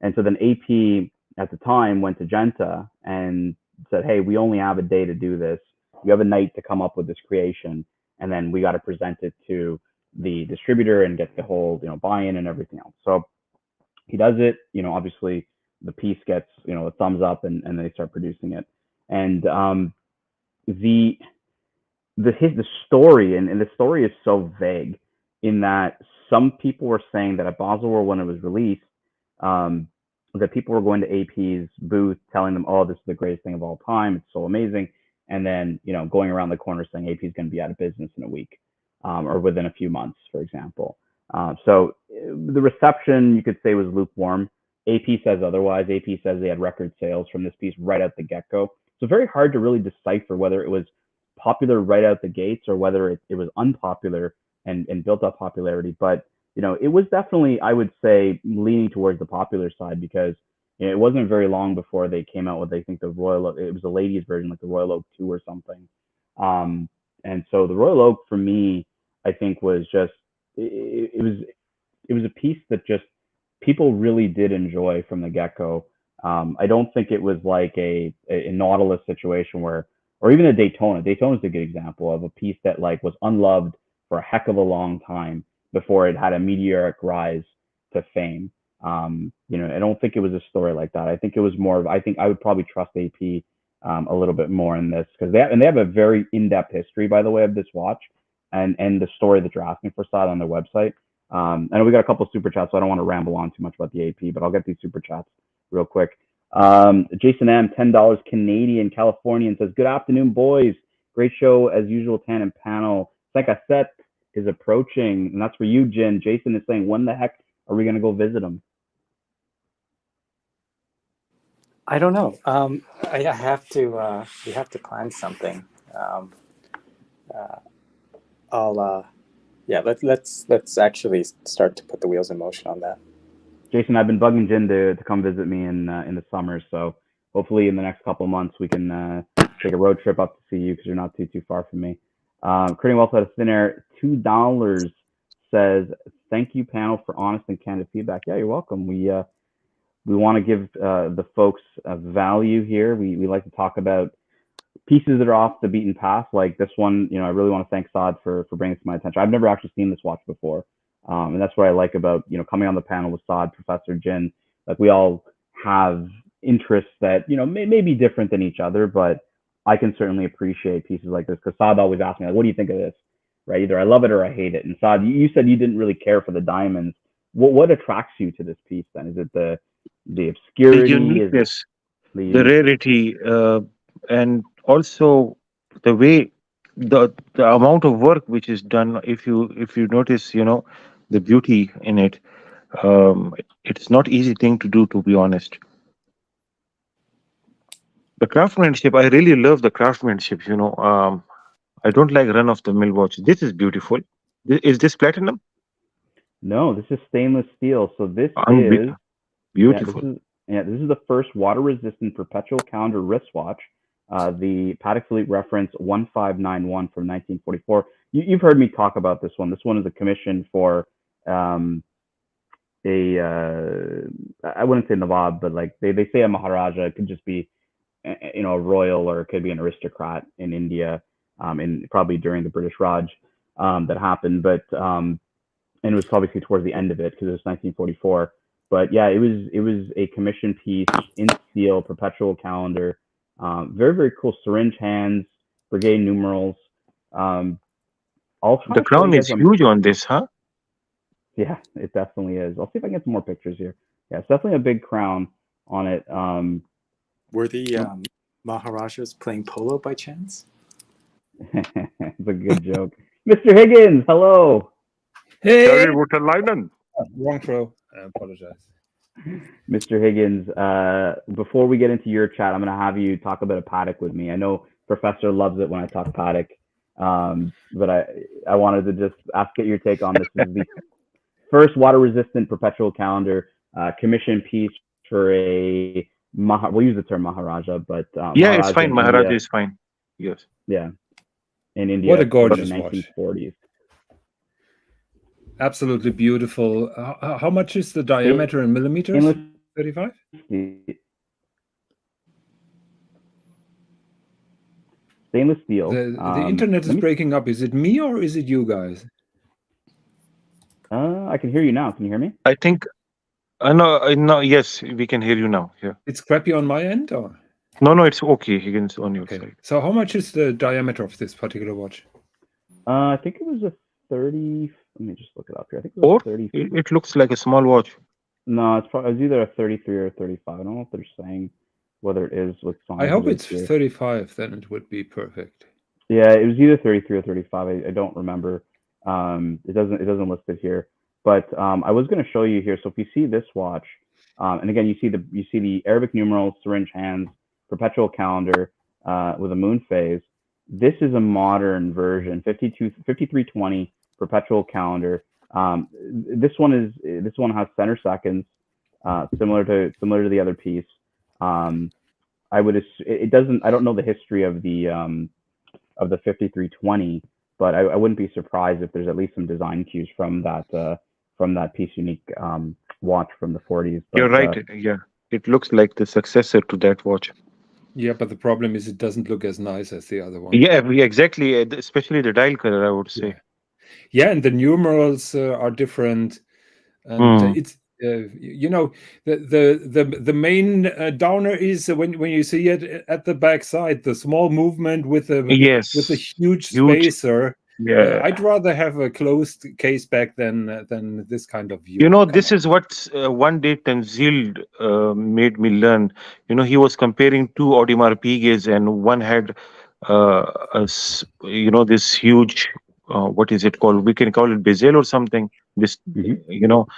And so then AP at the time went to Genta and said, hey, we only have a day to do this. You have a night to come up with this creation. And then we got to present it to the distributor and get the whole, buy-in and everything else. So he does it, obviously the piece gets, a thumbs up, and they start producing it. And the the story, and the story is so vague in that some people were saying that at Basel World when it was released, um, that people were going to AP's booth telling them, "Oh, this is the greatest thing of all time. It's so amazing," and then going around the corner saying AP is going to be out of business in a week, or within a few months, for example. So the reception, you could say, was lukewarm. AP says otherwise. AP says they had record sales from this piece right out the get-go. So very hard to really decipher whether it was popular right out the gates or whether it was unpopular and built up popularity. But it was definitely, I would say, leaning towards the popular side because it wasn't very long before they came out with, I think, the Royal Oak. It was a ladies version, like the Royal Oak 2 or something. And so the Royal Oak for me, I think, was just it was a piece that just people really did enjoy from the get go. I don't think it was like a Nautilus situation where, or even a Daytona. Daytona is a good example of a piece that like was unloved for a heck of a long time before it had a meteoric rise to fame. I don't think it was a story like that. I think it was more of, I think I would probably trust AP a little bit more in this because they have a very in-depth history, by the way, of this watch and the story that you're asking for, Saad, on their website. I know we got a couple of super chats, so I don't want to ramble on too much about the AP, but I'll get these super chats real quick. Jason M, $10 Canadian, Californian, says, good afternoon, boys. Great show as usual, Tan and panel. Set is approaching, and that's for you, Jin. Jason is saying, when the heck are we going to go visit him? I don't know. I have to. We have to plan something. Let's actually start to put the wheels in motion on that. Jason, I've been bugging Jin to come visit me in the summer, so hopefully in the next couple of months we can take a road trip up to see you because you're not too far from me. Creating Wealth out of thin air, $2 says, thank you, panel, for honest and candid feedback. Yeah, you're welcome. We want to give the folks value here. We like to talk about pieces that are off the beaten path, like this one. I really want to thank Saad for bringing it to my attention. I've never actually seen this watch before, and that's what I like about coming on the panel with Saad, Professor Jin. Like, we all have interests that may be different than each other, but I can certainly appreciate pieces like this because Saad always asks me, like, what do you think of this? Right? Either I love it or I hate it. And Saad, you said you didn't really care for the diamonds. What attracts you to this piece then? Is it the obscurity, the uniqueness, the rarity, and also the way the amount of work which is done. If you notice, the beauty in it. It's not easy thing to do, to be honest. The craftsmanship, I really love the craftsmanship. I don't like run of the mill watch. This is beautiful. Is this platinum? No, this is stainless steel. So this is beautiful. This is the first water-resistant perpetual calendar wristwatch. The Patek Philippe reference 1591 from 1944. You've heard me talk about this one. This one is a commission for I wouldn't say Nawab, but like they say a Maharaja. It could just be a royal, or it could be an aristocrat in India, and probably during the British Raj that happened. But and it was obviously towards the end of it because it was 1944. But yeah, it was a commission piece in steel, perpetual calendar, very, very cool. Syringe hands, brigade numerals. The crown is huge on this, huh? Yeah, it definitely is. I'll see if I can get some more pictures here. Yeah, it's definitely a big crown on it. Were the Maharajas playing polo by chance? It's a good joke. Mr. Higgins, hello. Hey. Wrong throw. I apologize. Mr. Higgins, before we get into your chat, I'm going to have you talk about a Patek with me. I know Professor loves it when I talk Patek, but I wanted to just get your take on this. This is the first water-resistant perpetual calendar commission piece for a we'll use the term Maharaja, but yeah, it's fine. Maharaja is fine. Yes. Yeah. In India, what a gorgeous in the 1940s. Watch. Absolutely beautiful. How much is the diameter in millimeters? 35? Stainless steel. The internet is breaking up. Is it me or is it you guys? I can hear you now. Can you hear me? I think. No. Yes, we can hear you now. Yeah. It's crappy on my end, or? No, it's okay. Higgins, on your side. So how much is the diameter of this particular watch? I think it was a 30. Let me just look it up here. I think it was 30. It looks like a small watch. No, it's either a 33 or a 35. I don't know if they're saying whether it is with size. I hope it's 35. Then it would be perfect. Yeah, it was either 33 or 35. I don't remember. It doesn't list it here. But I was going to show you here. So if you see this watch, and again, you see the Arabic numerals, syringe hands, perpetual calendar with a moon phase. This is a modern version, 5320 perpetual calendar. This one has center seconds, similar to the other piece. I would it doesn't. I don't know the history of the 5320, but I wouldn't be surprised if there's at least some design cues from that piece unique watch from the 40s. But, You're right. Yeah, it looks like the successor to that watch. Yeah, but the problem is it doesn't look as nice as the other one. Yeah, exactly. Especially the dial color, I would say. Yeah, and the numerals are different, and it's the main downer is when you see it at the back side, the small movement with a huge spacer. Yeah, I'd rather have a closed case back than this kind of view. You know, this is what one day Tanzil made me learn. You know, he was comparing two Audemars Piguets, and one had this huge what is it called? We can call it bezel or something. This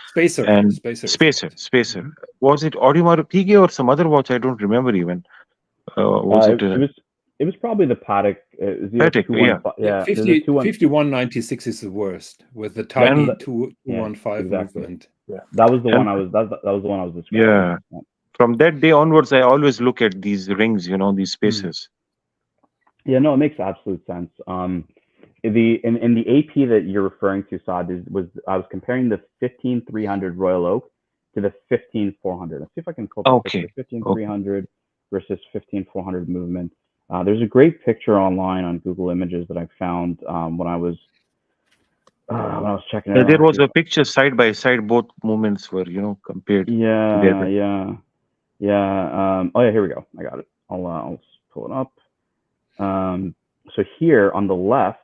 spacer and spacer. spacer. Was it Audemars Piguet or some other watch? I don't remember even. It was probably the Patek. Patek, 5196 is the worst with the tiny 215 movement. Yeah, that was the one I was. That was the one I was describing. Yeah. From that day onwards, I always look at these rings. These spaces. Yeah, no, it makes absolute sense. In the AP that you're referring to, Saad, I was comparing the 15300 Royal Oak to the 15400. Let's see if I can pull the 15300 versus 15400 movement. There's a great picture online on Google Images that I found when I was checking it out. There was a picture side by side. Both movements were, compared. Together. Oh yeah, here we go. I got it. I'll pull it up. So here on the left,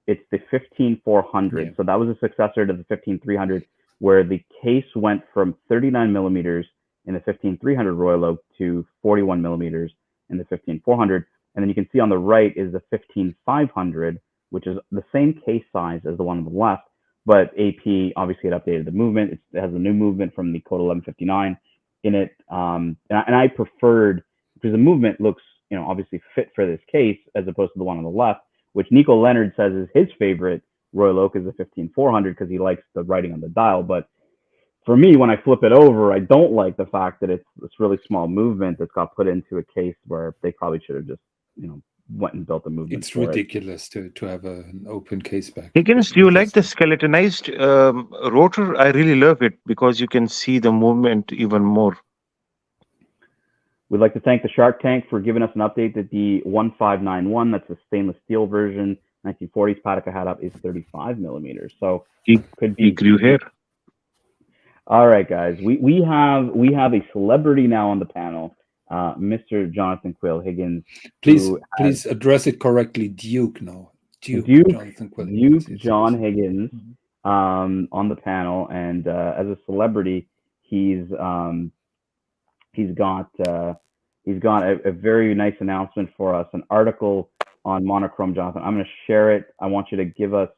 it's the 15400. Yeah. So that was a successor to the 15300, where the case went from 39 millimeters in the 15300 Royal Oak to 41 millimeters in the 15400. And then you can see on the right is the 15500, which is the same case size as the one on the left, but AP obviously had updated the movement. It has a new movement from the code 1159 in it. And I preferred, because the movement looks, obviously fit for this case as opposed to the one on the left, which Nico Leonard says is his favorite Royal Oak is the 15400 because he likes the writing on the dial. But for me, when I flip it over, I don't like the fact that it's this really small movement that's got put into a case where they probably should have just, went and built a movement. It's ridiculous to have an open case back. Higgins, do you like the skeletonized rotor? I really love it because you can see the movement even more. We'd like to thank the Shark Tank for giving us an update that the 1591, that's a stainless steel version, 1940s Patek I had up, is 35 millimeters. So it could be grew hair. All right, guys, we have a celebrity now on the panel, Mr. Jonathan Quill Higgins. Please address it correctly. Duke now. Duke Jonathan Quill. Duke John Higgins on the panel, and as a celebrity, he's got a very nice announcement for us, an article on monochrome. Jonathan, I'm going to share it. I want you to give us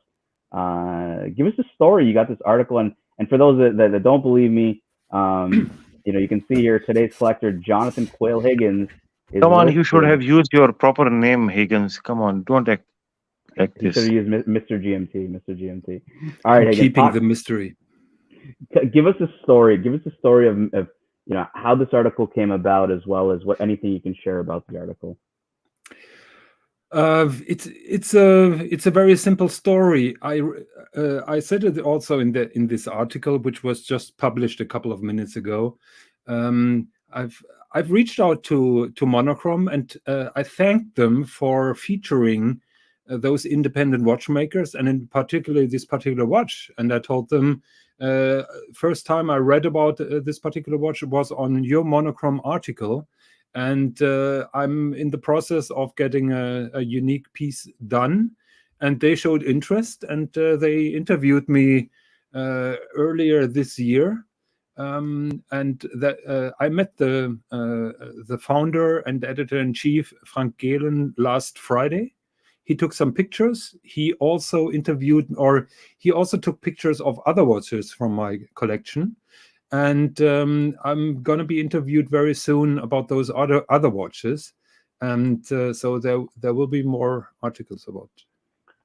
a story. You got this article, and for those that don't believe me, you can see here today's collector, Jonathan Quill Higgins. Come on, you should have used your proper name, Higgins. Come on, don't act like this. You should have used Mr. GMT. Mr. GMT. All right, Higgins, keeping the mystery. Give us a story. Give us a story of how this article came about, as well as anything you can share about the article. It's a very simple story. I said it also in this article, which was just published a couple of minutes ago. I've reached out to Monochrome, and I thanked them for featuring those independent watchmakers, and in particular this particular watch. And I told them, first time I read about this particular watch was on your Monochrome article, and I'm in the process of getting a unique piece done, and they showed interest, and they interviewed me earlier this year, and that I met the founder and editor-in-chief, Frank Gehlen, last Friday. He took some pictures. He also took pictures of other watches from my collection. And I'm going to be interviewed very soon about those other watches. And so there will be more articles about.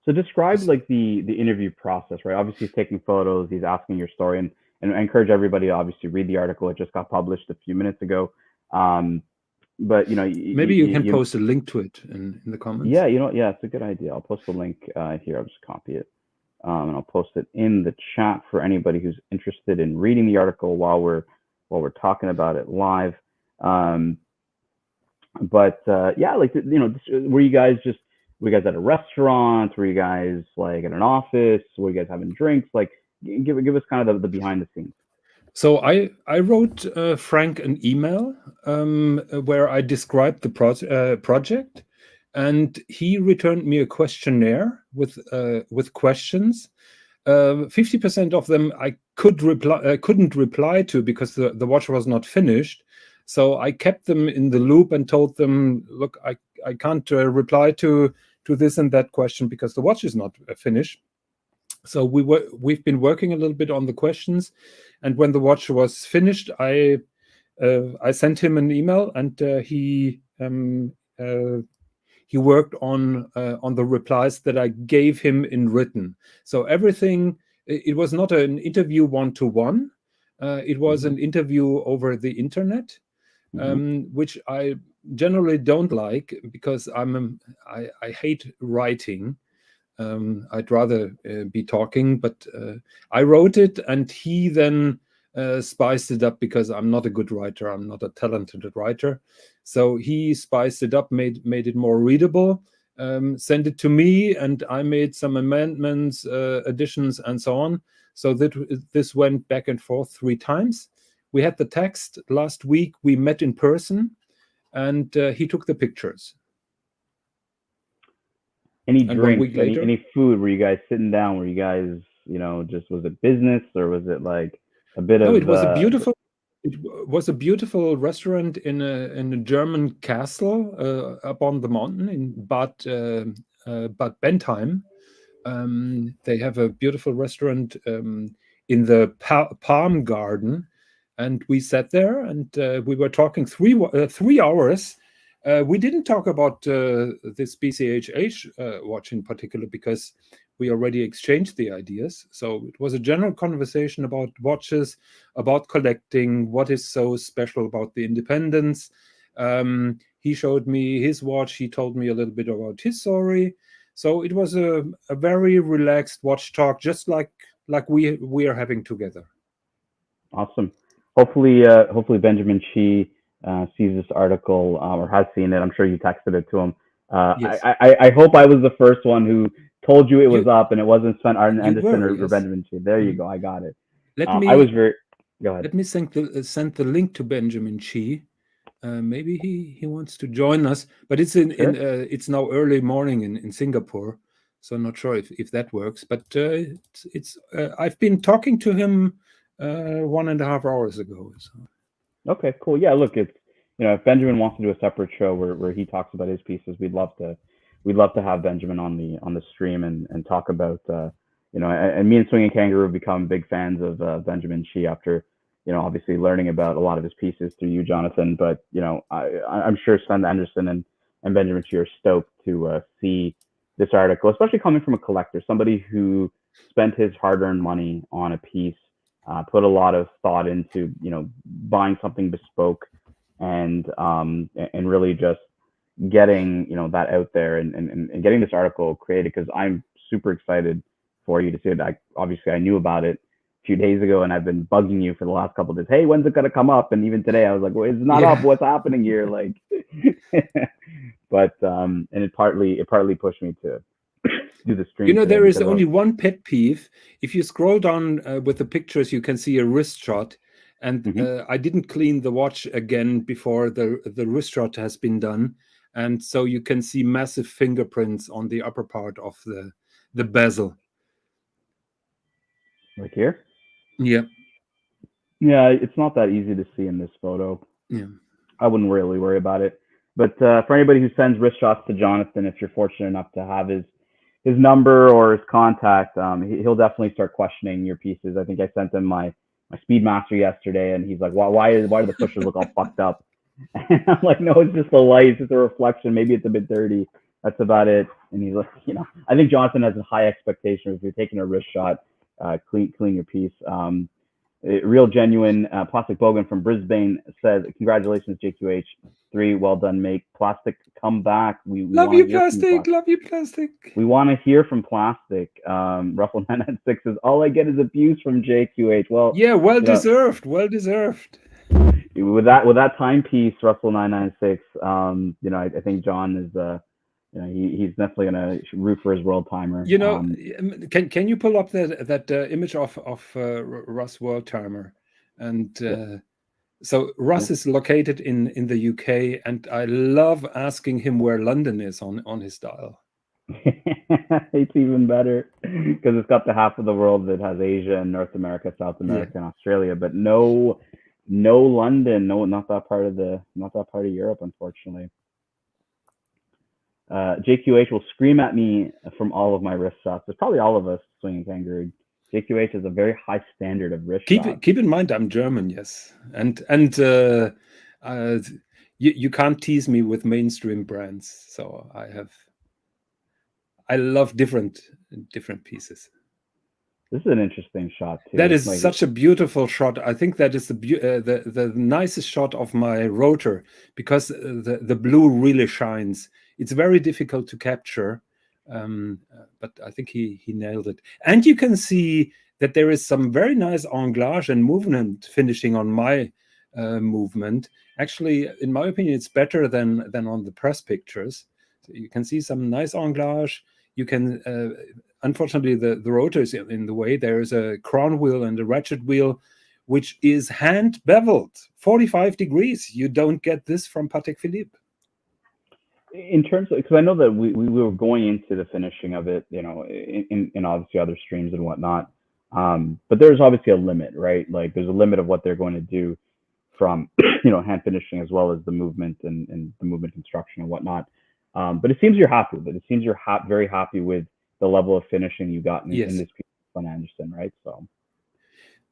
So describe like the interview process, right? Obviously, he's taking photos, he's asking your story, and I encourage everybody to obviously read the article. It just got published a few minutes ago. But maybe you can post a link to it in the comments. Yeah, yeah, it's a good idea. I'll post the link here. I'll just copy it, and I'll post it in the chat for anybody who's interested in reading the article while we're talking about it live. But yeah, like were you guys at a restaurant? Were you guys like at an office? Were you guys having drinks? Like, give us kind of the behind the scenes. So I wrote Frank an email where I described the project, and he returned me a questionnaire with questions. 50% of them I couldn't reply to because the watch was not finished. So I kept them in the loop and told them, look, I can't reply to this and that question because the watch is not finished. So we've been working a little bit on the questions, and when the watch was finished, I sent him an email, and he worked on the replies that I gave him in written. So everything, it was not an interview one-to-one. It was an interview over the internet, which I generally don't like because I hate writing. I'd rather be talking, but I wrote it, and he then spiced it up because I'm not a good writer. I'm not a talented writer. So he spiced it up, made it more readable, sent it to me, and I made some amendments, additions, and so on. So that this went back and forth 3 times. We had the text last week. We met in person, and he took the pictures. Any drinks, any food? Were you guys sitting down? Were you guys, just, was it business or was it like a bit of? No, it was a beautiful. It was a beautiful restaurant in a German castle up on the mountain in Bad Bentheim. They have a beautiful restaurant in the Palm Garden, and we sat there and we were talking 3 hours. We didn't talk about this BCHH watch in particular because we already exchanged the ideas. So it was a general conversation about watches, about collecting, what is so special about the independence. He showed me his watch. He told me a little bit about his story. So it was a very relaxed watch talk, just like we are having together. Awesome. Hopefully Benjamin Chi sees this article or has seen it. I'm sure you texted it to him. Yes. I hope I was the first one who told you it was up and it wasn't Sven Anderson or Benjamin Chi. There you go. I got it. I was very. Go ahead. Let me send the link to Benjamin Chi. Maybe he wants to join us, but it's it's now early morning in Singapore, so I'm not sure if that works. But it's I've been talking to him 1.5 hours ago. So. Okay, cool. Yeah, look, it's if Benjamin wants to do a separate show where he talks about his pieces, we'd love to have Benjamin on the stream and talk about and me and Swinging Kangaroo have become big fans of Benjamin Chi after obviously learning about a lot of his pieces through you, Jonathan. But I'm sure Sven Anderson and Benjamin Chi are stoked to see this article, especially coming from a collector, somebody who spent his hard-earned money on a piece, put a lot of thought into buying something bespoke and really just getting that out there and getting this article created, because I'm super excited for you to see it. Obviously I knew about it a few days ago and I've been bugging you for the last couple of days. Hey, when's it gonna come up? And even today I was like, well, it's not up. What's happening here? Like but and it partly pushed me to do the stream. There is only one pet peeve. If you scroll down with the pictures, you can see a wrist shot, and I didn't clean the watch again before the wrist shot has been done, and so you can see massive fingerprints on the upper part of the bezel. Like here? Yeah. Yeah, it's not that easy to see in this photo. Yeah. I wouldn't really worry about it. But for anybody who sends wrist shots to Jonathan, if you're fortunate enough to have his number or his contact, he'll definitely start questioning your pieces. I think I sent him my Speedmaster yesterday, and he's like, why do the pushers look all fucked up? And I'm like, no, it's just the light, it's just a reflection. Maybe it's a bit dirty. That's about it. And he's like, I think Johnson has a high expectation. If you're taking a wrist shot, clean your piece. Real genuine Plastic Bogan from Brisbane says, "Congratulations, JQH3. Well done, mate. Plastic, come back. We Love want you, to hear from you, Plastic. Love you, Plastic. We want to hear from Plastic." Ruffle 996 says, "All I get is abuse from JQH." Well, yeah, well deserved. Well deserved. With that timepiece, Russell 996. I think John is he's definitely gonna root for his world timer. Can you pull up that image of Russ world timer? And so Russ is located in the UK, and I love asking him where London is on his dial. It's even better because it's got the half of the world that has Asia and North America, South America, and Australia, but no London, not that part of Europe, unfortunately. JQH will scream at me from all of my wrist shots. There's probably all of us swinging kangaroo. JQH has a very high standard of wrist shots. Keep in mind, I'm German, yes, and you can't tease me with mainstream brands. So I love different pieces. This is an interesting shot too. That is such a beautiful shot. I think that is the nicest shot of my rotor, because the blue really shines. It's very difficult to capture, but I think he nailed it. And you can see that there is some very nice anglage and movement finishing on my movement. Actually, in my opinion, it's better than on the press pictures. So you can see some nice anglage. You can, unfortunately, the rotor is in the way. There is a crown wheel and a ratchet wheel, which is hand beveled, 45 degrees. You don't get this from Patek Philippe. In terms of, because I know that we were going into the finishing of it, in obviously other streams and whatnot. But there's obviously a limit, right? Like there's a limit of what they're going to do from, hand finishing as well as the movement and the movement construction and whatnot. But it seems you're happy with it. It seems you're very happy with the level of finishing you got in this piece of Anderson, right? So.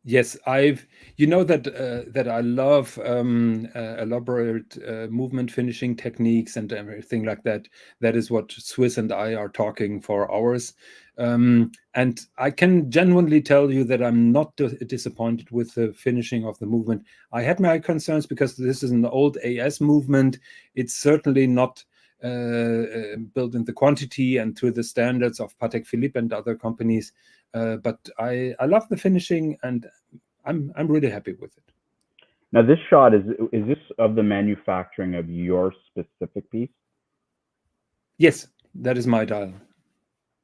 Yes, that I love elaborate movement finishing techniques and everything like that. That is what Swiss and I are talking for hours. And I can genuinely tell you that I'm not disappointed with the finishing of the movement. I had my concerns because this is an old AS movement. It's certainly not built in the quantity and to the standards of Patek Philippe and other companies. But I love the finishing, and I'm really happy with it. Now, this shot is this of the manufacturing of your specific piece? Yes, that is my dial.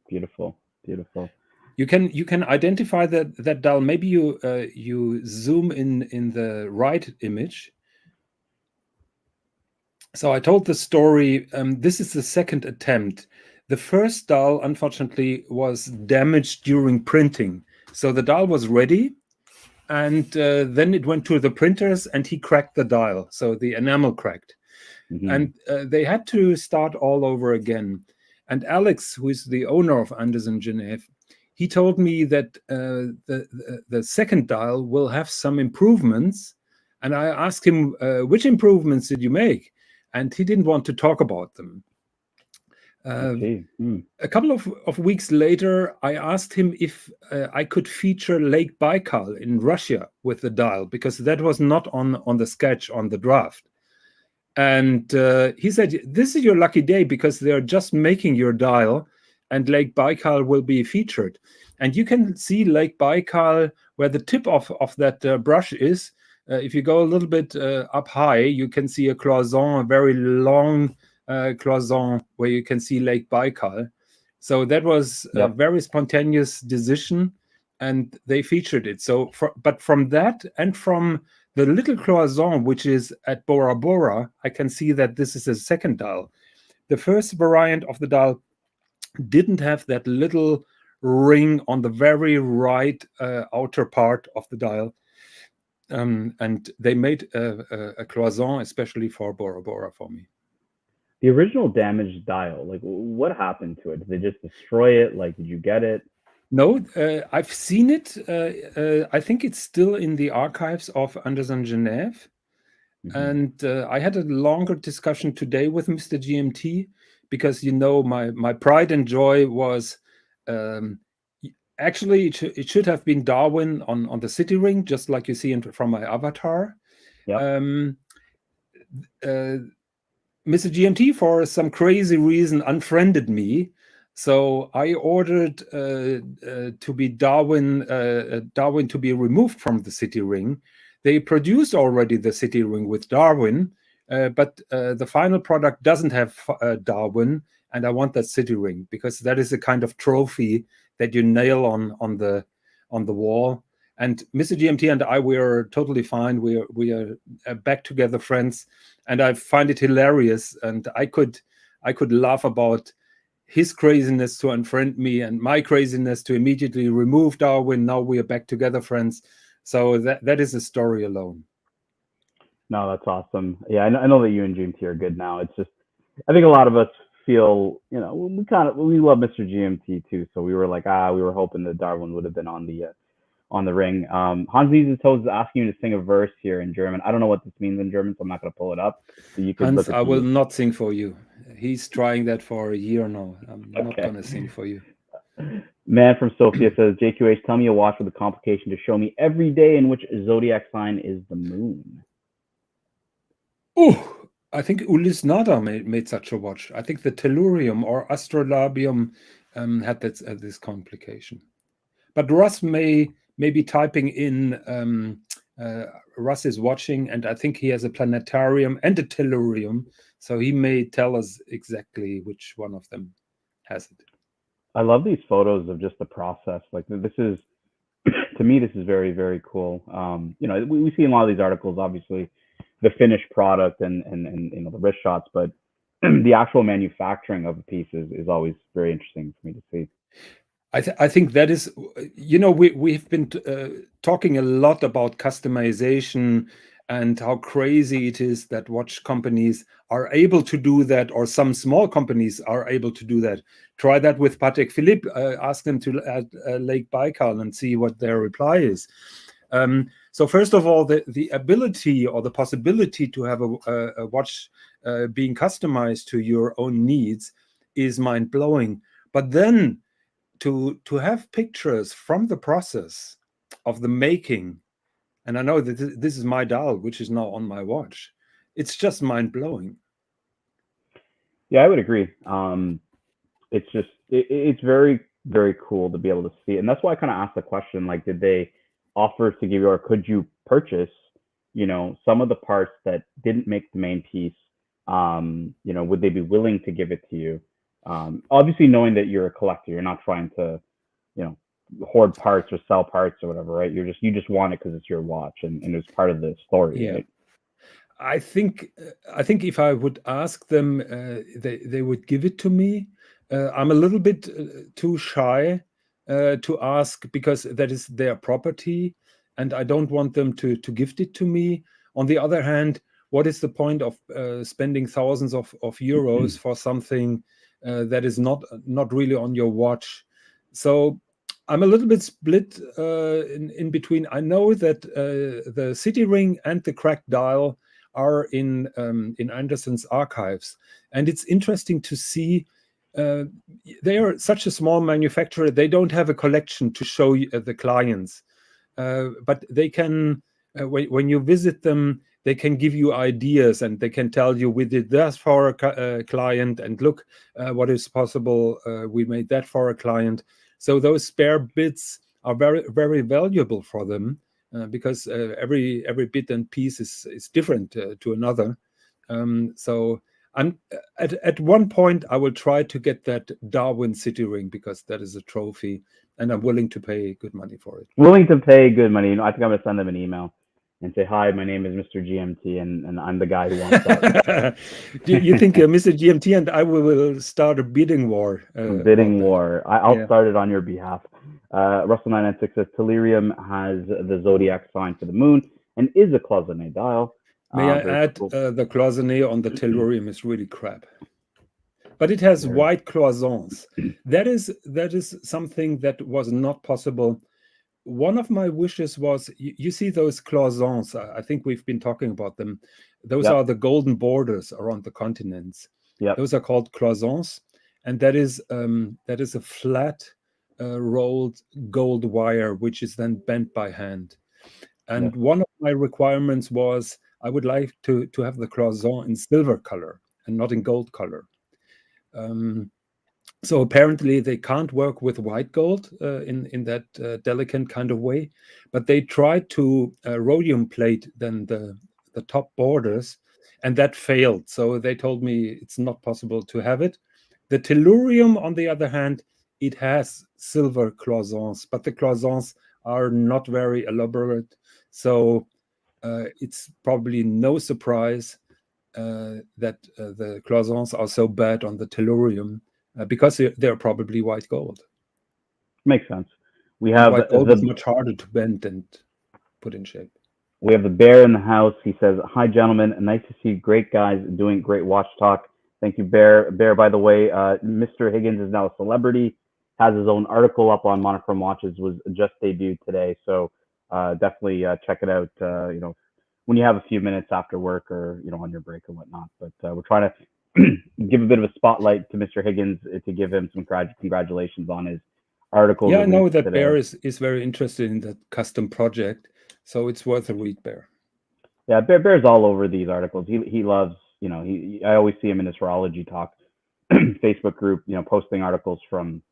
Beautiful, beautiful. You can identify that dial. Maybe you zoom in the right image. So I told the story. This is the second attempt. The first dial, unfortunately, was damaged during printing. So the dial was ready, and then it went to the printers, and he cracked the dial. So the enamel cracked. Mm-hmm. And they had to start all over again. And Alex, who is the owner of Organise in Genève, he told me that the second dial will have some improvements. And I asked him, which improvements did you make? And he didn't want to talk about them. A couple of weeks later, I asked him if I could feature Lake Baikal in Russia with the dial, because that was not on the sketch, on the draft. And he said, this is your lucky day, because they're just making your dial and Lake Baikal will be featured. And you can see Lake Baikal where the tip of that brush is. If you go a little bit up high, you can see a cloison, a very long cloison where you can see Lake Baikal. So that was a very spontaneous decision, and they featured it. So, but from that and from the little cloison, which is at Bora Bora, I can see that this is a second dial. The first variant of the dial didn't have that little ring on the very right outer part of the dial. And they made a cloison especially for Bora Bora for me. The original damaged dial, like what happened to it? Did they just destroy it? Like, did you get it? No, I've seen it. I think it's still in the archives of Organise in Genève. Mm-hmm. And I had a longer discussion today with Mr. GMT, because my pride and joy was actually it should have been Darwin on the city ring, just like you see from my avatar. Yep. Mr. GMT, for some crazy reason, unfriended me. So I ordered to be Darwin to be removed from the city ring. They produced already the city ring with Darwin, but the final product doesn't have Darwin, and I want that city ring because that is a kind of trophy that you nail on the wall. And Mr. GMT and I, we are totally fine. We are back together friends, and I find it hilarious. And I could laugh about his craziness to unfriend me and my craziness to immediately remove Darwin. Now we are back together friends. So that is a story alone. No, that's awesome. Yeah, I know that you and GMT are good now. It's just, I think a lot of us feel, we love Mr. GMT too. So we were like, we were hoping that Darwin would have been on the ring. Hans Nieses is asking you to sing a verse here in German. I don't know what this means in German, so I'm not going to pull it up. So you can Hans, I will not sing for you. He's trying that for a year now. I'm not going to sing for you. Man from Sofia says, JQH, tell me a watch with a complication to show me every day in which zodiac sign is the moon. Oh, I think Ulyss Nada made such a watch. I think the Tellurium or Astrolabium had this complication. But Russ may be typing in, Russ is watching, and I think he has a planetarium and a tellurium, so he may tell us exactly which one of them has it. I love these photos of just the process. Like, this is, to me, this is very, very cool. We see in a lot of these articles, obviously, the finished product and the wrist shots, but the actual manufacturing of a piece is always very interesting for me to see. I think that is, we've been talking a lot about customization and how crazy it is that watch companies are able to do that, or some small companies are able to do that. Try that with Patek Philippe. Ask them to add Lake Baikal and see what their reply is. So first of all, the ability or the possibility to have a watch being customized to your own needs is mind-blowing. But then to have pictures from the process of the making, and I know that this is my dial, which is now on my watch, it's just mind-blowing. Yeah, I would agree. It's just, it's very, very cool to be able to see. And that's why I kind of asked the question, like, did they offer to give you, or could you purchase, some of the parts that didn't make the main piece? Would they be willing to give it to you? Obviously, knowing that you're a collector, you're not trying to, hoard parts or sell parts or whatever, right? You just want it because it's your watch and it's part of the story, right? I think if I would ask them, they would give it to me. I'm a little bit too shy to ask, because that is their property, and I don't want them to gift it to me. On the other hand, what is the point of spending thousands of euros for something that is not really on your watch? So I'm a little bit split in between. I know that the city ring and the cracked dial are in Anderson's archives, and it's interesting to see. They are such a small manufacturer; they don't have a collection to show the clients, but they can. When you visit them, they can give you ideas, and they can tell you, we did this for a client, and look what is possible. We made that for a client. So those spare bits are very, very valuable for them, because every bit and piece is different to another. So I'm at one point I will try to get that Darwin city ring, because that is a trophy, and I'm willing to pay good money for it. Willing to pay good money. I think I'm gonna send them an email and say, hi, my name is Mr. GMT, and I'm the guy who wants that. Do you think Mr. GMT and I will start a bidding war? Bidding war. I'll start it on your behalf. Russell 996 says, Tellurium has the zodiac sign for the moon and is a cloisonné dial. May I add, cool. the cloisonné on the Tellurium is really crap. But it has white cloisons. That is something that was not possible. One of my wishes was, you see those cloisons, I think we've been talking about them. Those are the golden borders around the continents. Yep. Those are called cloisons, and that is a flat rolled gold wire, which is then bent by hand. And Yes. one of my requirements was I would like to have the cloison in silver color and not in gold color. So apparently they can't work with white gold in that delicate kind of way, but they tried to rhodium plate then the top borders, and that failed. So they told me it's not possible to have it. The tellurium, on the other hand, it has silver cloisons, but the cloisons are not very elaborate. So it's probably no surprise that the cloisons are so bad on the tellurium. Because they're probably white gold. Makes sense. We And have white gold is much harder to bend and put in shape. We have the bear in the house. He says, "Hi, gentlemen. Nice to see great guys doing great watch talk. Thank you, Bear. Bear, by the way, Mr. Higgins is now a celebrity. Has his own article up on Monochrome Watches. Was just debuted today. So definitely check it out. When you have a few minutes after work or on your break or whatnot. But we're trying to give a bit of a spotlight to Mr. Higgins to give him some congratulations on his article. Yeah, I know that today. Bear is very interested in that custom project, so it's worth a read, Bear. Yeah, Bear's all over these articles. He loves, I always see him in his horology talk Facebook group, posting articles from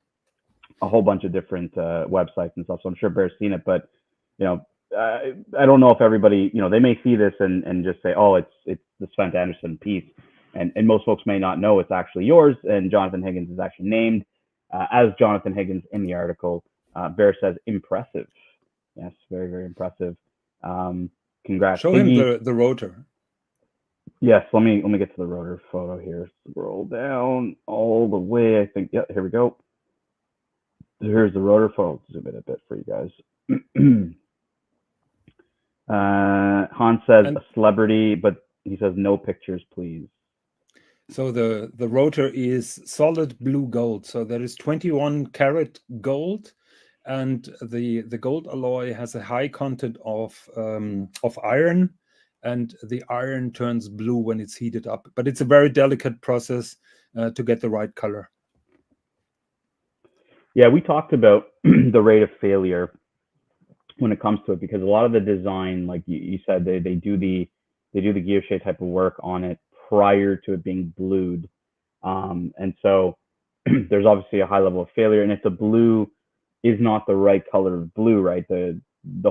a whole bunch of different websites and stuff. So I'm sure Bear's seen it, but I don't know if everybody, they may see this and just say, oh, it's the Sven Anderson piece, and most folks may not know it's actually yours. And Jonathan Higgins is actually named as Jonathan Higgins in the article. Bear says impressive. Yes, very, very impressive. Congrats. Show him the rotor. Yes, let me get to the rotor photo here. Scroll down all the way. I think, yeah, here we go. Here's the rotor photo. Zoom in a bit for you guys. Hans says a celebrity, but he says no pictures, please. So the rotor is solid blue gold. So there is 21 karat gold, and the gold alloy has a high content of iron, and the iron turns blue when it's heated up. But it's a very delicate process to get the right color. Yeah, we talked about the rate of failure when it comes to it, because a lot of the design, like you said, they do the guilloche type of work on it prior to it being blued, and so there's obviously a high level of failure. And if the blue is not the right color of blue, right, the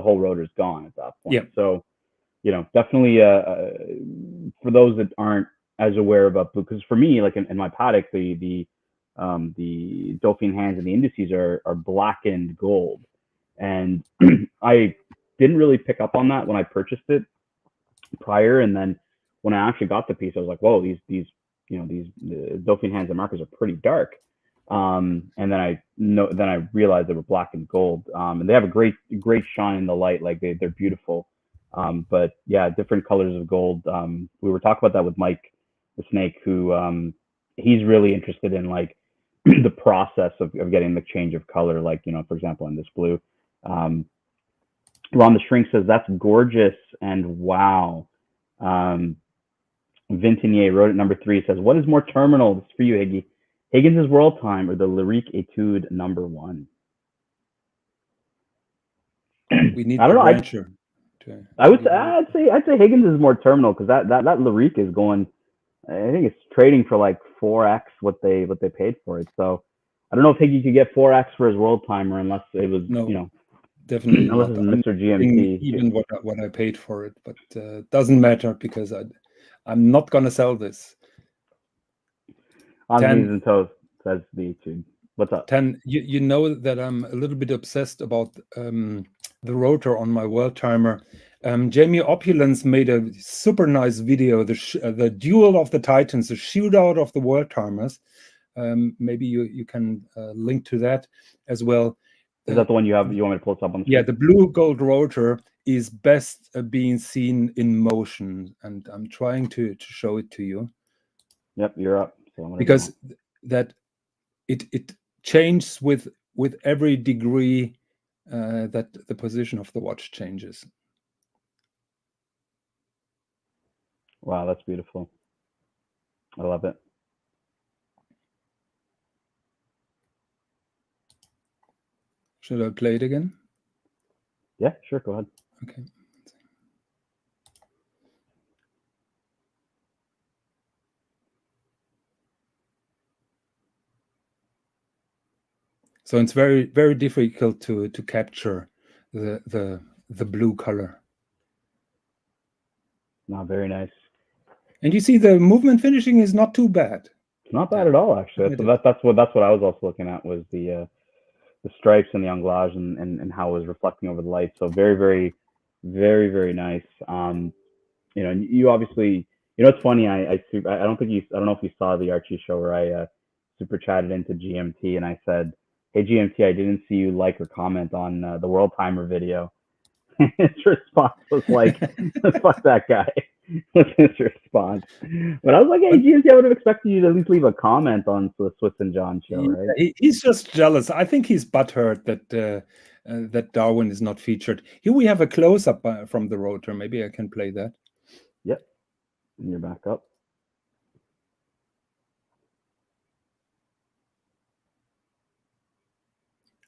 whole rotor is gone at that point. Yeah. So definitely for those that aren't as aware about blue, because for me, like in my Patek, the Dauphine hands and the indices are blackened gold, and I didn't really pick up on that when I purchased it prior, and then when I actually got the piece, I was like, whoa, these Dauphine hands and markers are pretty dark, and then I realized they were black and gold, and they have a great shine in the light, like they're beautiful, but yeah, different colors of gold. We were talking about that with Mike the Snake, who he's really interested in like the process of getting the change of color, like for example in this blue. Ron the Shrink says that's gorgeous and wow. Vintinier wrote at number 3, says, what is more terminal? This is for you, Higgy. Higgins' World Time or the Lyrique Etude number 1? We need I don't know. rancher. I'd say Higgins is more terminal, because that Lyrique is going, I think it's trading for like 4x what they paid for it. So I don't know if Higgy could get 4x for his World Timer unless it was definitely unless not. it's Mr. GMT. Even what I paid for it, but doesn't matter because I'm not gonna sell this. On knees and toes, says the Etude. What's up? You know that I'm a little bit obsessed about the rotor on my World Timer. Jamie Opulence made a super nice video, the Duel of the Titans, the shootout of the World Timers. Maybe you can link to that as well. Is that the one you have? You want me to pull this up on the screen? Yeah, the blue gold rotor is best being seen in motion, and I'm trying to show it to you. Yep, you're up. So because that it changes with every degree that the position of the watch changes. Wow, that's beautiful. I love it. Should I play it again? Yeah, sure. Go ahead. Okay. So it's very, very difficult to capture the blue color. Not very nice. And you see the movement finishing is not too bad. It's not bad at all, actually. That's what I was also looking at, was the stripes and the anglage and how it was reflecting over the light. So very, very, very, very nice. You know, you obviously, you know, it's funny. I don't know if you saw the Archie show where I super chatted into GMT and I said, "Hey GMT, I didn't see you like or comment on the World Timer video." His response was like, "Fuck that guy." Was his response. But I was like, "Hey GMT, I would have expected you to at least leave a comment on the Swiss and John show, right?" He's just jealous. I think he's butthurt that Darwin is not featured. Here we have a close-up from the rotor. Maybe I can play that. Yep. And you're back up.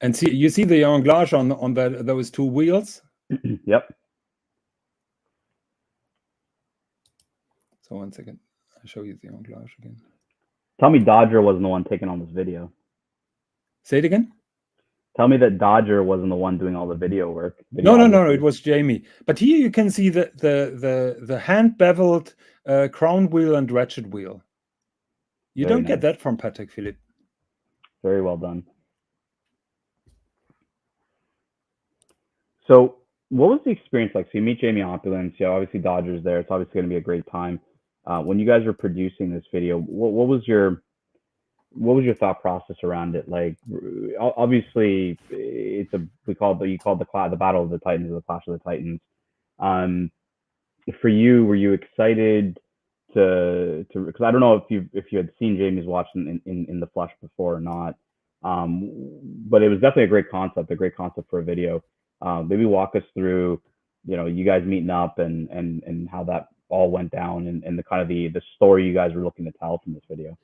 And see, you see the anglage on those two wheels. Yep. So 1 second, I'll show you the anglage again. Tell me Dodger wasn't the one taking on this video. Say it again. Tell me that Dodger wasn't the one doing all the video work. No, it was Jamie. But here you can see the hand beveled crown wheel and ratchet wheel. You don't get that from Patek Philippe. Very well done. So what was the experience like? So you meet Jamie Opulence, you know, obviously Dodger's there. It's obviously going to be a great time. When you guys were producing this video, what was your thought process around it? Like, obviously, you called the Battle of the Titans, or the Clash of the Titans. For you, were you excited to because I don't know if you had seen Jamie's watch in the flesh before or not, but it was definitely a great concept for a video. Maybe walk us through, you know, you guys meeting up and how that all went down and the kind of the story you guys were looking to tell from this video.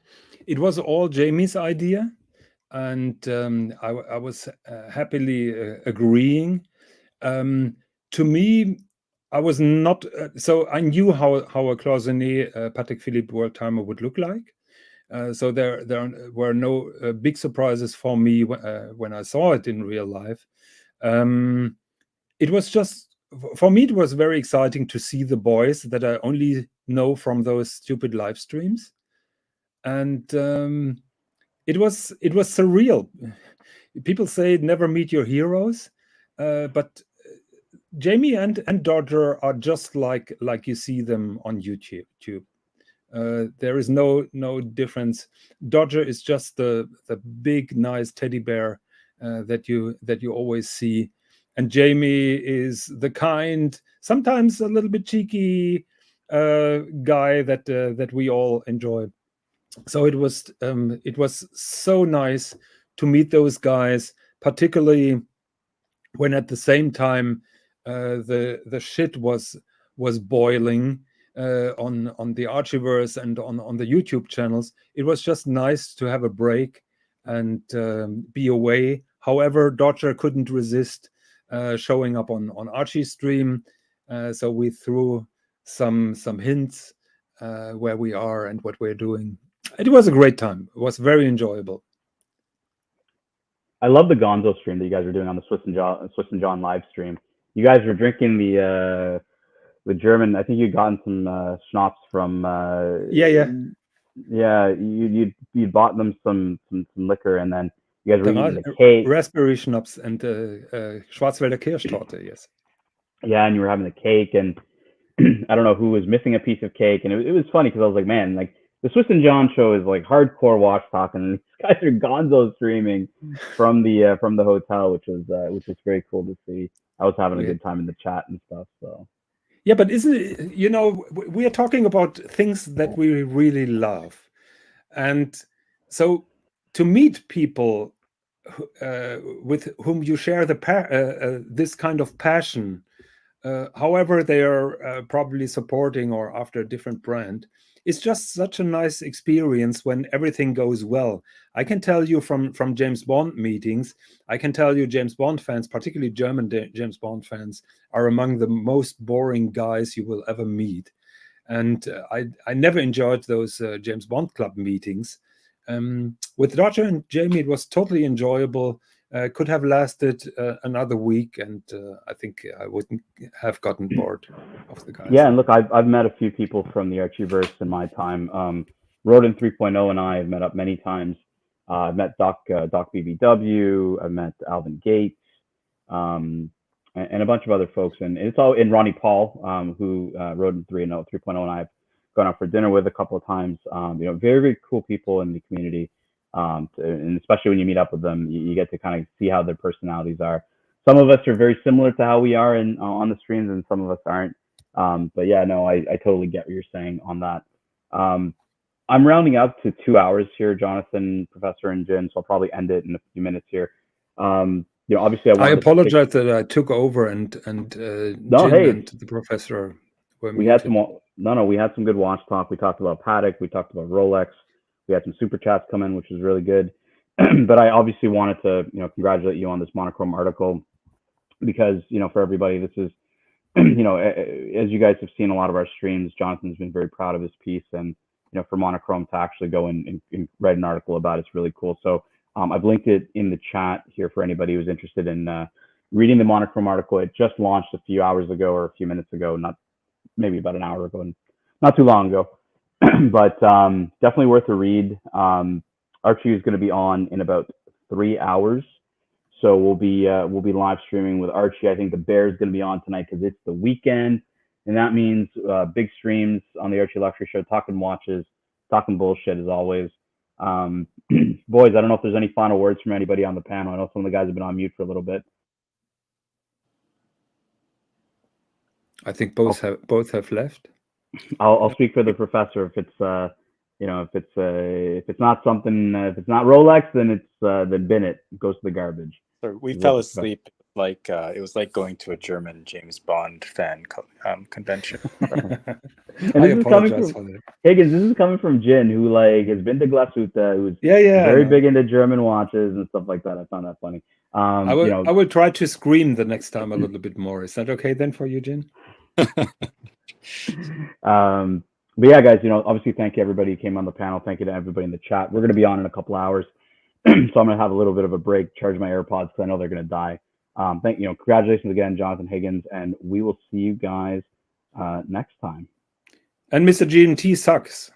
It was all Jamie's idea, and I was happily agreeing. To me, I was not so I knew how a cloisonné Patek Philippe World Timer would look like. So there were no big surprises for me when I saw it in real life. It was just, for me, it was very exciting to see the boys that I only know from those stupid live streams, and it was surreal. People say never meet your heroes, but Jamie and Dodger are just like you see them on YouTube. There is no difference. Dodger is just the big nice teddy bear that you always see, and Jamie is the kind, sometimes a little bit cheeky guy that we all enjoy. So it was so nice to meet those guys, particularly when at the same time the shit was boiling on the Archieverse and on the YouTube channels. It was just nice to have a break and be away. However, Dodger couldn't resist showing up on Archie's stream, so we threw some hints where we are and what we're doing. It was a great time. It was very enjoyable. I love the Gonzo stream that you guys were doing on the Swiss and John live stream. You guys were drinking the German. I think you'd gotten some schnapps from. Yeah. You bought them some liquor, and then you guys were eating the cake. Raspberry schnapps and Schwarzwälder Kirschtorte. Yes. Yeah, and you were having the cake, and I don't know who was missing a piece of cake, and it was funny because I was like, man, like the Swiss and John show is like hardcore watch talking, and these guys are Gonzo streaming from the hotel, which was very cool to see. I was having a good time in the chat and stuff. So yeah, but isn't it, you know, we are talking about things that we really love, and so to meet people with whom you share this kind of passion, however they are probably supporting or after a different brand, it's just such a nice experience when everything goes well. I can tell you from James Bond meetings, I can tell you James Bond fans, particularly German James Bond fans, are among the most boring guys you will ever meet. And I never enjoyed those James Bond Club meetings. With Roger and Jamie, it was totally enjoyable. Could have lasted another week, and I think I wouldn't have gotten bored of the guys. Yeah, and look, I've met a few people from the Archieverse in my time. Rodin 3.0 and I have met up many times. I've met Doc BBW. I've met Alvin Gates, and a bunch of other folks. And it's all in Ronnie Paul, who Rodin 3.0 and I've gone out for dinner with a couple of times. Very, very cool people in the community. And especially when you meet up with them, you get to kind of see how their personalities are. Some of us are very similar to how we are on the streams, and some of us aren't. But yeah, no, I totally get what you're saying on that. I'm rounding up to 2 hours here, Jonathan, Professor, and Jin, so I'll probably end it in a few minutes here. Obviously, I apologize that I took over and Jin and the Professor were we had we had some good watch talk. We talked about Patek, we talked about Rolex, we had some super chats come in, which was really good. But I obviously wanted to congratulate you on this monochrome article, because for everybody, this is as you guys have seen a lot of our streams, Jonathan's been very proud of his piece, and for monochrome to actually go and write an article about it's really cool. So I've linked it in the chat here for anybody who's interested in reading the monochrome article. It just launched a few hours ago or a few minutes ago, maybe about an hour ago, and not too long ago. But definitely worth a read. Archie is going to be on in about 3 hours, so we'll be live streaming with Archie. I think the Bear's going to be on tonight because it's the weekend, and that means big streams on the ArchieLuxury show, talking watches, talking bullshit as always. Boys, I don't know if there's any final words from anybody on the panel. I know some of the guys have been on mute for a little bit. I think both have left. I'll speak for the Professor. If it's if it's not something, if it's not Rolex, then then bin it. It goes to the garbage. So we fell asleep. It was like going to a German James Bond fan convention. And this is coming from Higgins. This is coming from Jin, who has been to Glashütte, who's very big into German watches and stuff like that. I found that funny. I will try to scream the next time a little bit more. Is that okay then for you, Jin? But yeah, guys, obviously thank you everybody who came on the panel. Thank you to everybody in the chat. We're going to be on in a couple hours, so I'm going to have a little bit of a break, charge my AirPods because I know they're going to die. Congratulations again, Jonathan Higgins, and we will see you guys next time. And Mr. G&T sucks.